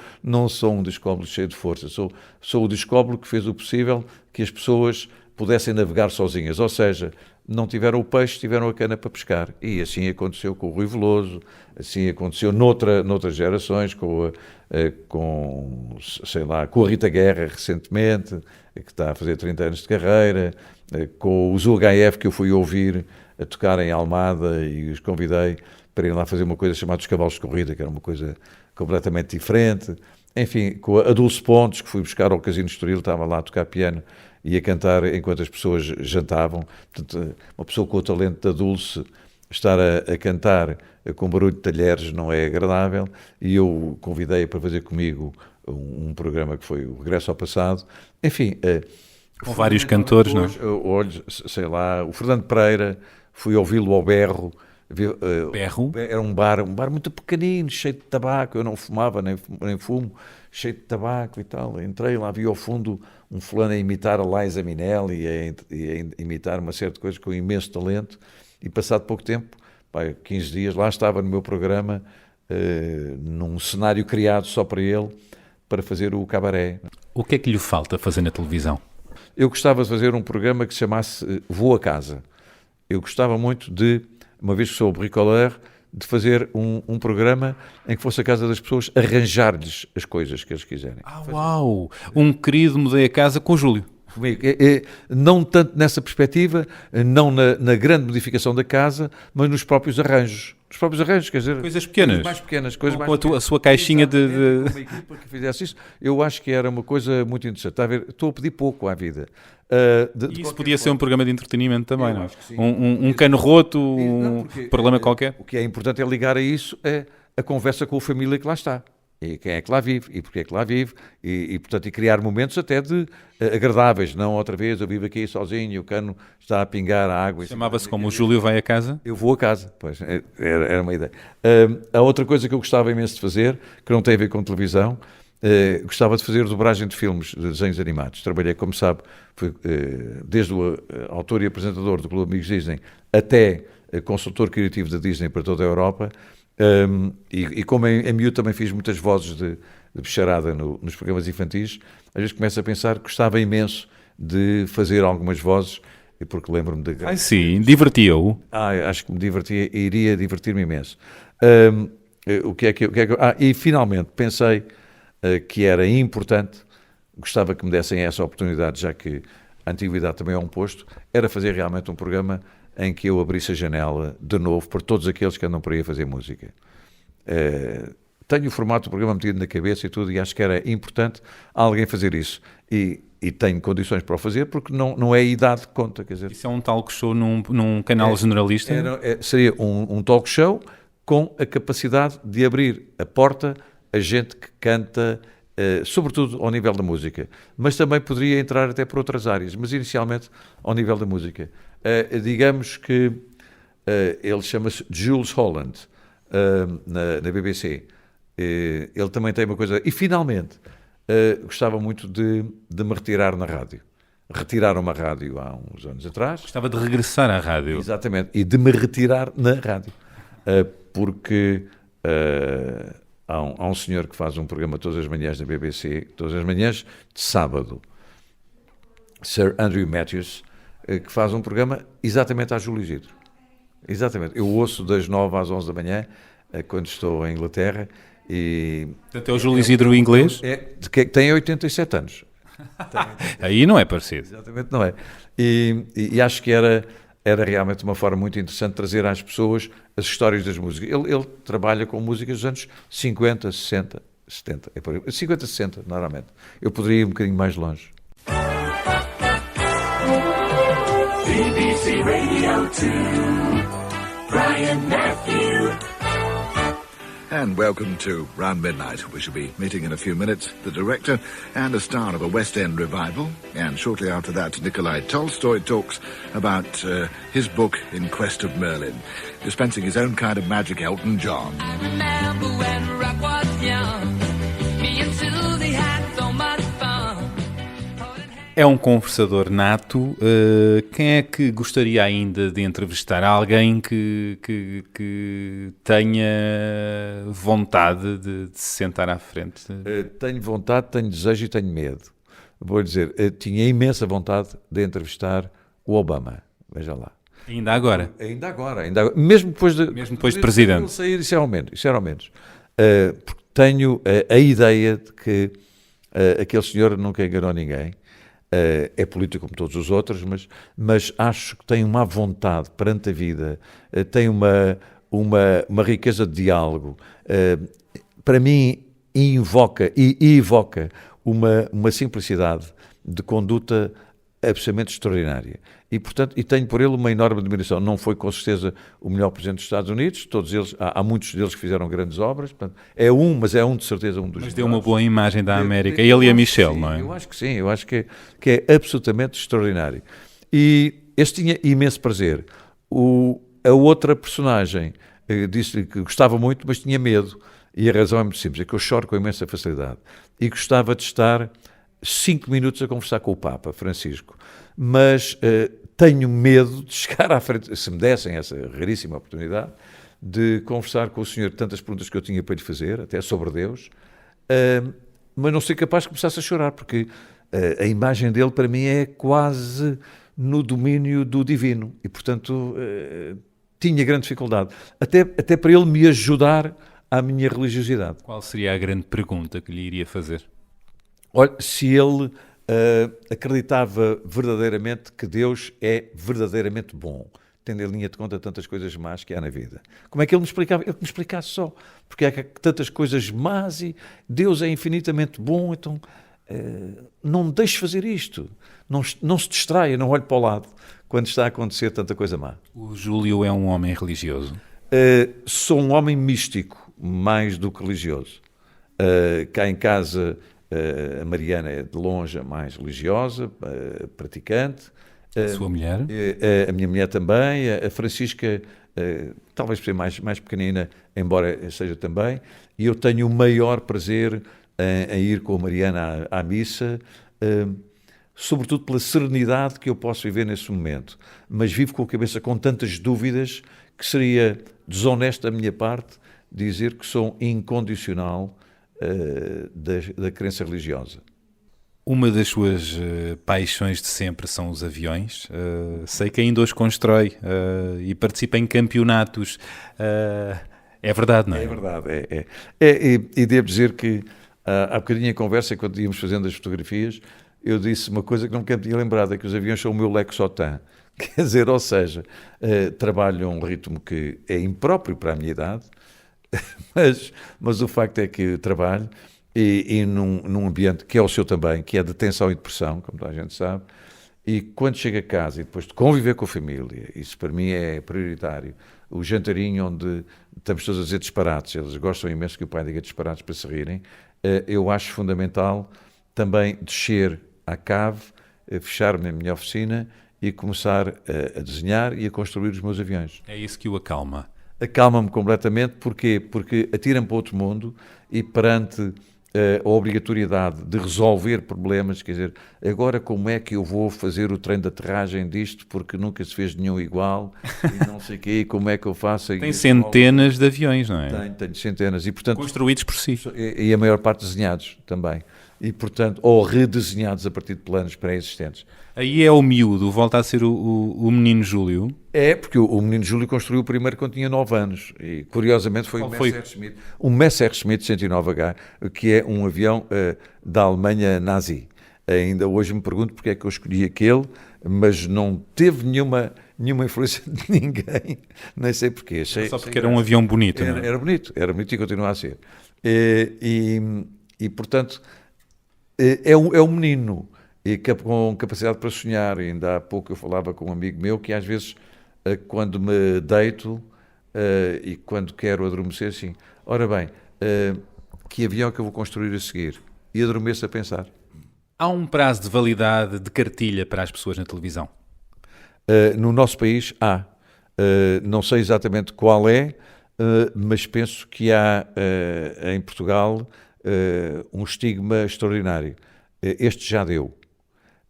um discóbolo cheio de força. Sou o discóbolo que fez o possível que as pessoas pudessem navegar sozinhas, ou seja, não tiveram o peixe, tiveram a cana para pescar. E assim aconteceu com o Rui Veloso, assim aconteceu noutras gerações, com a Rita Guerra recentemente, que está a fazer 30 anos de carreira, com os UHF que eu fui ouvir a tocar em Almada e os convidei para ir lá fazer uma coisa chamada Os Cavalos de Corrida, que era uma coisa completamente diferente. Enfim, com a Dulce Pontes, que fui buscar ao Casino Estoril, estava lá a tocar piano e a cantar enquanto as pessoas jantavam. Portanto, uma pessoa com o talento da Dulce estar a cantar com barulho de talheres não é agradável, e eu convidei-a para fazer comigo um programa que foi o Regresso ao Passado. Enfim, com vários cantores, não é? Olhos, sei lá, o Fernando Pereira, fui ouvi-lo ao Berro. Berro? Era um bar muito pequenino, cheio de tabaco. Eu não fumava, nem fumo, cheio de tabaco e tal. Entrei lá, vi ao fundo um fulano a imitar a Liza Minnelli e a imitar uma série de coisas com imenso talento. E passado pouco tempo, 15 dias, lá estava no meu programa, num cenário criado só para ele, para fazer o cabaré. O que é que lhe falta fazer na televisão? Eu gostava de fazer um programa que se chamasse Vou a Casa. Eu gostava muito de, uma vez que sou bricoleur, de fazer um programa em que fosse a casa das pessoas arranjar-lhes as coisas que eles quiserem. Uau! Um querido Mudei a Casa com o Júlio. Comigo. Não tanto nessa perspectiva, não na grande modificação da casa, mas nos próprios arranjos. Nos próprios arranjos, quer dizer... Coisas pequenas. Mais pequenas. Coisas mais pequenas. A sua caixinha de... Uma equipa que fizesse isso, eu acho que era uma coisa muito interessante. Está a ver? Estou a pedir pouco à vida. Isso podia ser um programa de entretenimento também, não é? Um cano roto, um problema qualquer. O que é importante é ligar a isso a conversa com a família que lá está. E quem é que lá vive, e porque é que lá vive, e portanto, criar momentos até de agradáveis, não outra vez, eu vivo aqui sozinho, o cano está a pingar a água. Chamava-se como o Júlio vai a casa? Eu vou a casa, pois, era uma ideia. A outra coisa que eu gostava imenso de fazer, que não tem a ver com televisão, gostava de fazer dobragem de filmes, de desenhos animados. Trabalhei, como sabe, desde o autor e apresentador do Clube Amigos Disney até consultor criativo da Disney para toda a Europa. E como em miúdo também fiz muitas vozes de bicharada nos programas infantis, às vezes começo a pensar que gostava imenso de fazer algumas vozes, porque lembro-me de... Sim, divertia-o. Acho que me divertia e iria divertir-me imenso. E finalmente pensei que era importante, gostava que me dessem essa oportunidade, já que a antiguidade também é um posto, era fazer realmente um programa em que eu abrisse a janela de novo para todos aqueles que andam por aí a fazer música. Tenho o formato do programa metido na cabeça e tudo, e acho que era importante alguém fazer isso. E tenho condições para o fazer, porque não é a idade que conta. Quer dizer, isso é um talk show num canal generalista? Seria um talk show com a capacidade de abrir a porta a gente que canta, sobretudo ao nível da música, mas também poderia entrar até por outras áreas, mas inicialmente ao nível da música. Digamos que ele chama-se Jools Holland, na BBC. Ele também tem uma coisa... E, finalmente, gostava muito de me retirar na rádio. Retiraram-me a rádio há uns anos atrás. Gostava de regressar à rádio. Exatamente. E de me retirar na rádio. Porque há um senhor que faz um programa todas as manhãs da BBC, todas as manhãs de sábado, Sir Andrew Matthews, que faz um programa exatamente à Júlio Isidro. Exatamente. Eu ouço das 9 às 11 da manhã, quando estou em Inglaterra. Portanto, é o Júlio Isidro inglês? Tem 87 anos. Aí não é parecido. Exatamente, não é. E acho que era realmente uma forma muito interessante de trazer às pessoas as histórias das músicas. Ele trabalha com músicas dos anos 50, 60, 70. 50, 60, normalmente. Eu poderia ir um bocadinho mais longe. BBC Radio 2, Brian Matthew. And welcome to Round Midnight. We shall be meeting in a few minutes the director and a star of a West End revival. And shortly after that, Nikolai Tolstoy talks about his book In Quest of Merlin, dispensing his own kind of magic, Elton John. I remember when rock was young. Me and Susie had so much fun. É um conversador nato. Quem é que gostaria ainda de entrevistar? Alguém que tenha vontade de se sentar à frente? Tenho vontade, tenho desejo e tenho medo. Vou dizer, tinha imensa vontade de entrevistar o Obama. Veja lá. Ainda agora? Ainda agora. Mesmo depois de presidente. Sair, isso era ao menos. Porque tenho a ideia de que aquele senhor nunca enganou ninguém. É político como todos os outros, mas acho que tem uma vontade perante a vida, tem uma riqueza de diálogo. Para mim, evoca uma simplicidade de conduta absolutamente extraordinária. E, portanto, e tenho por ele uma enorme admiração. Não foi, com certeza, o melhor presidente dos Estados Unidos, todos eles, há muitos deles que fizeram grandes obras, portanto, mas é de certeza um dos melhores. Mas deu uma boa imagem da América, ele e a Michelle, não é? Eu acho que sim, eu acho que é absolutamente extraordinário. E este tinha imenso prazer. A outra personagem disse-lhe que gostava muito, mas tinha medo. E a razão é muito simples, é que eu choro com imensa facilidade. E gostava de estar 5 minutos a conversar com o Papa Francisco. Mas tenho medo de chegar à frente, se me dessem essa raríssima oportunidade, de conversar com o senhor tantas perguntas que eu tinha para lhe fazer, até sobre Deus, mas não ser capaz de começar a chorar, porque a imagem dele para mim é quase no domínio do divino. E, portanto, tinha grande dificuldade. Até para ele me ajudar à minha religiosidade. Qual seria a grande pergunta que lhe iria fazer? Olha, se ele acreditava verdadeiramente que Deus é verdadeiramente bom, tendo em linha de conta tantas coisas más que há na vida. Como é que ele me explicava? Ele que me explicasse só. Porque há tantas coisas más e Deus é infinitamente bom, então não me deixe fazer isto. Não se distraia, não olhe para o lado quando está a acontecer tanta coisa má. O Júlio é um homem religioso? Sou um homem místico, mais do que religioso. Cá em casa, a Mariana é de longe a mais religiosa, praticante. A sua mulher? A minha mulher também. A Francisca, talvez por ser mais pequenina, embora seja também. E eu tenho o maior prazer em ir com a Mariana à missa, sobretudo pela serenidade que eu posso viver nesse momento. Mas vivo com a cabeça com tantas dúvidas que seria desonesto da minha parte dizer que sou incondicional da crença religiosa. Uma das suas paixões de sempre são os aviões. Sei que ainda os constrói e participa em campeonatos. É verdade, não é? É verdade, e devo dizer que há bocadinho em conversa, quando íamos fazendo as fotografias, eu disse uma coisa que não me tinha lembrado, é que os aviões são o meu Lexotan. Quer dizer, ou seja, trabalho a um ritmo que é impróprio para a minha idade, mas o facto é que trabalho e num ambiente que é o seu também, que é de tensão e depressão, como toda a gente sabe, e quando chego a casa e depois de conviver com a família, isso para mim é prioritário, o jantarinho onde estamos todos a dizer disparates, eles gostam imenso que o pai diga disparates para se rirem, eu acho fundamental também descer à cave, fechar-me na minha oficina e começar a desenhar e a construir os meus aviões. É isso que o acalma? Acalma-me completamente, porquê? Porque atira-me para outro mundo e perante a obrigatoriedade de resolver problemas, quer dizer, agora como é que eu vou fazer o treino de aterragem disto, porque nunca se fez nenhum igual, e não sei o quê, como é que eu faço... Tem centenas de aviões, não é? Tenho centenas, e portanto... Construídos por si. E a maior parte desenhados também. E, portanto, ou redesenhados a partir de planos pré-existentes. Aí é o miúdo, volta a ser o menino Júlio? É, porque o menino Júlio construiu o primeiro quando tinha 9 anos. E, curiosamente, foi um Messerschmitt 109H, que é um avião da Alemanha nazi. Ainda hoje me pergunto porque é que eu escolhi aquele, mas não teve nenhuma influência de ninguém, nem sei porquê. Só porque era um avião bonito, não é? Era bonito e continua a ser. E portanto... É um menino e com capacidade para sonhar. E ainda há pouco eu falava com um amigo meu que às vezes, quando me deito e quando quero adormecer, assim, ora bem, que avião é que eu vou construir a seguir? E adormeço a pensar. Há um prazo de validade de cartilha para as pessoas na televisão? No nosso país há. Não sei exatamente qual é, mas penso que há em Portugal... um estigma extraordinário. Este já deu.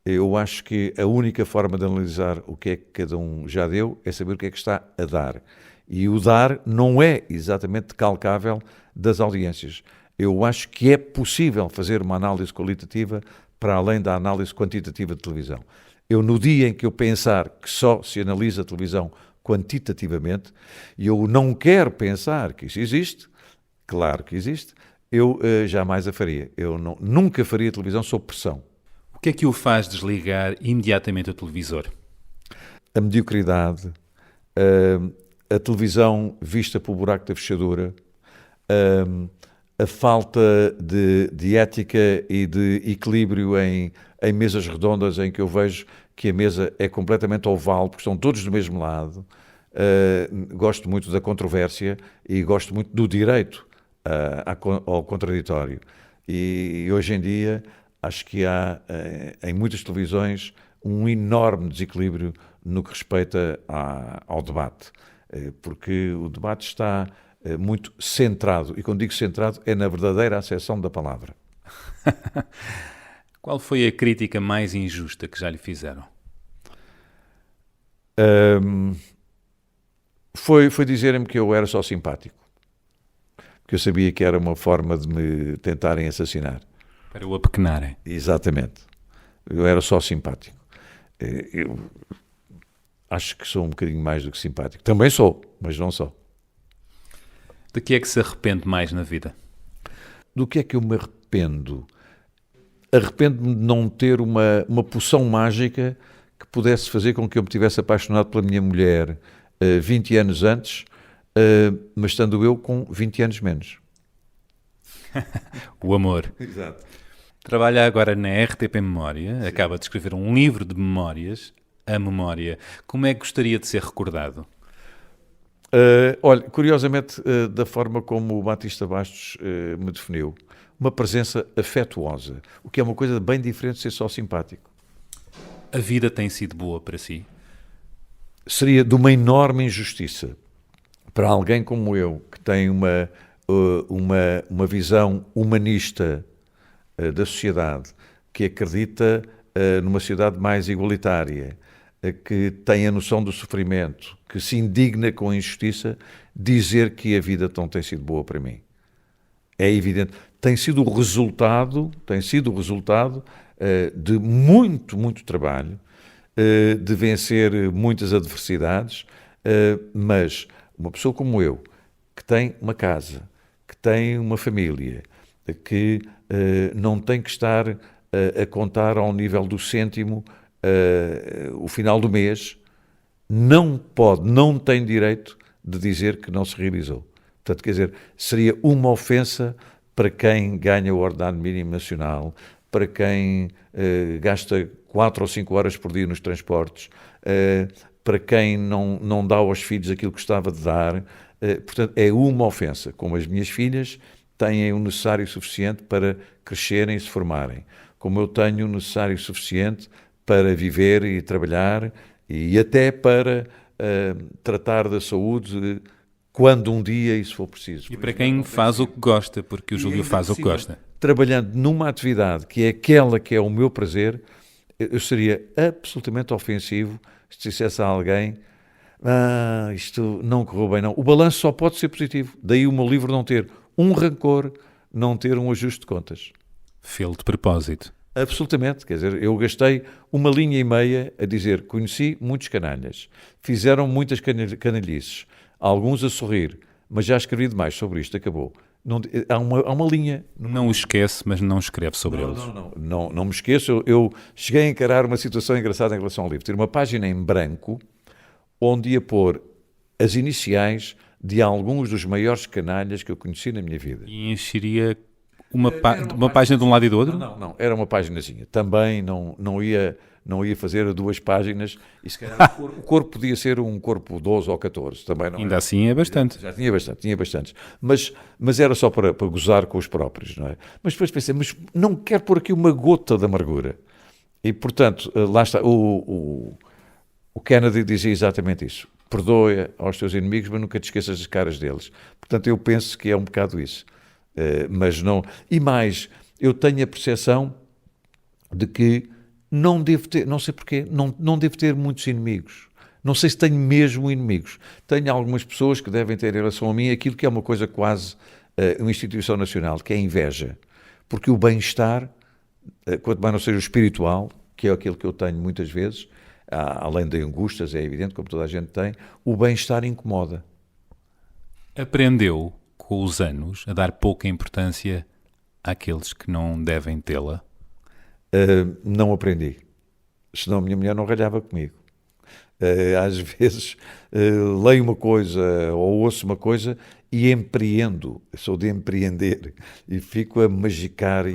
Eu acho que a única forma de analisar o que é que cada um já deu é saber o que é que está a dar. E o dar não é exatamente decalcável das audiências. Eu acho que é possível fazer uma análise qualitativa para além da análise quantitativa de televisão. No dia em que eu pensar que só se analisa a televisão quantitativamente, e eu não quero pensar que isso existe, claro que existe, eu jamais a faria. Eu nunca faria televisão sob pressão. O que é que o faz desligar imediatamente o televisor? A mediocridade, a televisão vista pelo buraco da fechadura, a falta de ética e de equilíbrio em mesas redondas em que eu vejo que a mesa é completamente oval, porque estão todos do mesmo lado. Gosto muito da controvérsia e gosto muito do direito ao contraditório. E hoje em dia acho que há em muitas televisões um enorme desequilíbrio no que respeita ao debate, porque o debate está muito centrado, e quando digo centrado é na verdadeira acessão da palavra. Qual foi a crítica mais injusta que já lhe fizeram? Foi dizerem-me que eu era só simpático, porque eu sabia que era uma forma de me tentarem assassinar. Para o apequenarem. Exatamente. Eu era só simpático. Eu acho que sou um bocadinho mais do que simpático. Também sou, mas não sou. De que é que se arrepende mais na vida? Do que é que eu me arrependo? Arrependo-me de não ter uma poção mágica que pudesse fazer com que eu me tivesse apaixonado pela minha mulher 20 anos antes, mas estando eu com 20 anos menos. O amor. Exato. Trabalha agora na RTP Memória, sim. Acaba de escrever um livro de memórias, A Memória. Como é que gostaria de ser recordado? Olha, curiosamente, da forma como o Batista Bastos me definiu, uma presença afetuosa, o que é uma coisa bem diferente de ser só simpático. A vida tem sido boa para si? Seria de uma enorme injustiça para alguém como eu, que tem uma visão humanista da sociedade, que acredita numa sociedade mais igualitária, que tem a noção do sofrimento, que se indigna com a injustiça, dizer que a vida não tem sido boa para mim. É evidente. Tem sido o resultado de muito trabalho, de vencer muitas adversidades, mas uma pessoa como eu, que tem uma casa, que tem uma família, que não tem que estar a contar ao nível do cêntimo o final do mês, não tem direito de dizer que não se realizou. Portanto, quer dizer, seria uma ofensa para quem ganha o ordenado mínimo nacional, para quem gasta 4 ou 5 horas por dia nos transportes, para quem não dá aos filhos aquilo que gostava de dar. Portanto, é uma ofensa. Como as minhas filhas têm o necessário suficiente para crescerem e se formarem. Como eu tenho o necessário suficiente para viver e trabalhar e até para tratar da saúde quando um dia isso for preciso. E para quem faz o que gosta, porque o Júlio faz o que gosta. Trabalhando numa atividade que é aquela que é o meu prazer, eu seria absolutamente ofensivo se dissesse a alguém isto não correu bem, não. O balanço só pode ser positivo. Daí o meu livro não ter um rancor, não ter um ajuste de contas. Fê-lo de propósito. Absolutamente, quer dizer, eu gastei 1 linha e meia a dizer, conheci muitos canalhas, fizeram muitas canalhices, alguns a sorrir, mas já escrevi demais sobre isto, acabou. Não, há uma linha. Não o esquece, mas não escreve sobre eles. Não me esqueço. Eu cheguei a encarar uma situação engraçada em relação ao livro. Ter uma página em branco, onde ia pôr as iniciais de alguns dos maiores canalhas que eu conheci na minha vida. E encheria uma página de um lado e do outro? Não, era uma paginazinha. Também não ia fazer 2 páginas, e se calhar o corpo podia ser um corpo 12 ou 14, também não. Ainda assim é bastante. Já tinha bastantes. Mas era só para gozar com os próprios, não é? Mas depois pensei, mas não quero pôr aqui uma gota de amargura. E, portanto, lá está, o Kennedy dizia exatamente isso. Perdoa aos teus inimigos, mas nunca te esqueças das caras deles. Portanto, eu penso que é um bocado isso. Mas não... E mais, eu tenho a percepção de que não devo ter, não sei porquê, não devo ter muitos inimigos. Não sei se tenho mesmo inimigos. Tenho algumas pessoas que devem ter em relação a mim aquilo que é uma coisa quase uma instituição nacional, que é a inveja. Porque o bem-estar, quanto mais não seja o espiritual, que é aquilo que eu tenho muitas vezes, além de angústias, é evidente, como toda a gente tem, o bem-estar incomoda. Aprendeu, com os anos, a dar pouca importância àqueles que não devem tê-la? Não aprendi. Senão a minha mulher não ralhava comigo. Às vezes leio uma coisa ou ouço uma coisa e empreendo. Eu sou de empreender e fico a magicar e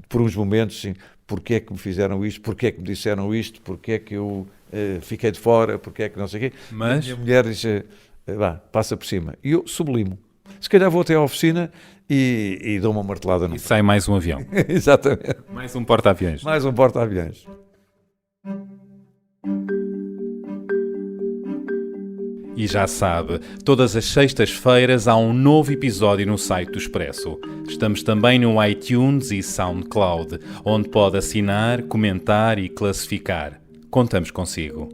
por uns momentos, sim, porque é que me fizeram isto, porque é que me disseram isto, porque é que eu fiquei de fora, porque é que não sei o quê. Mas a minha mulher diz, passa por cima. E eu sublimo. Se calhar vou até à oficina e dou uma martelada. E sai mais um avião. Exatamente. Mais um porta-aviões. Mais um porta-aviões. E já sabe, todas as sextas-feiras há um novo episódio no site do Expresso. Estamos também no iTunes e SoundCloud, onde pode assinar, comentar e classificar. Contamos consigo.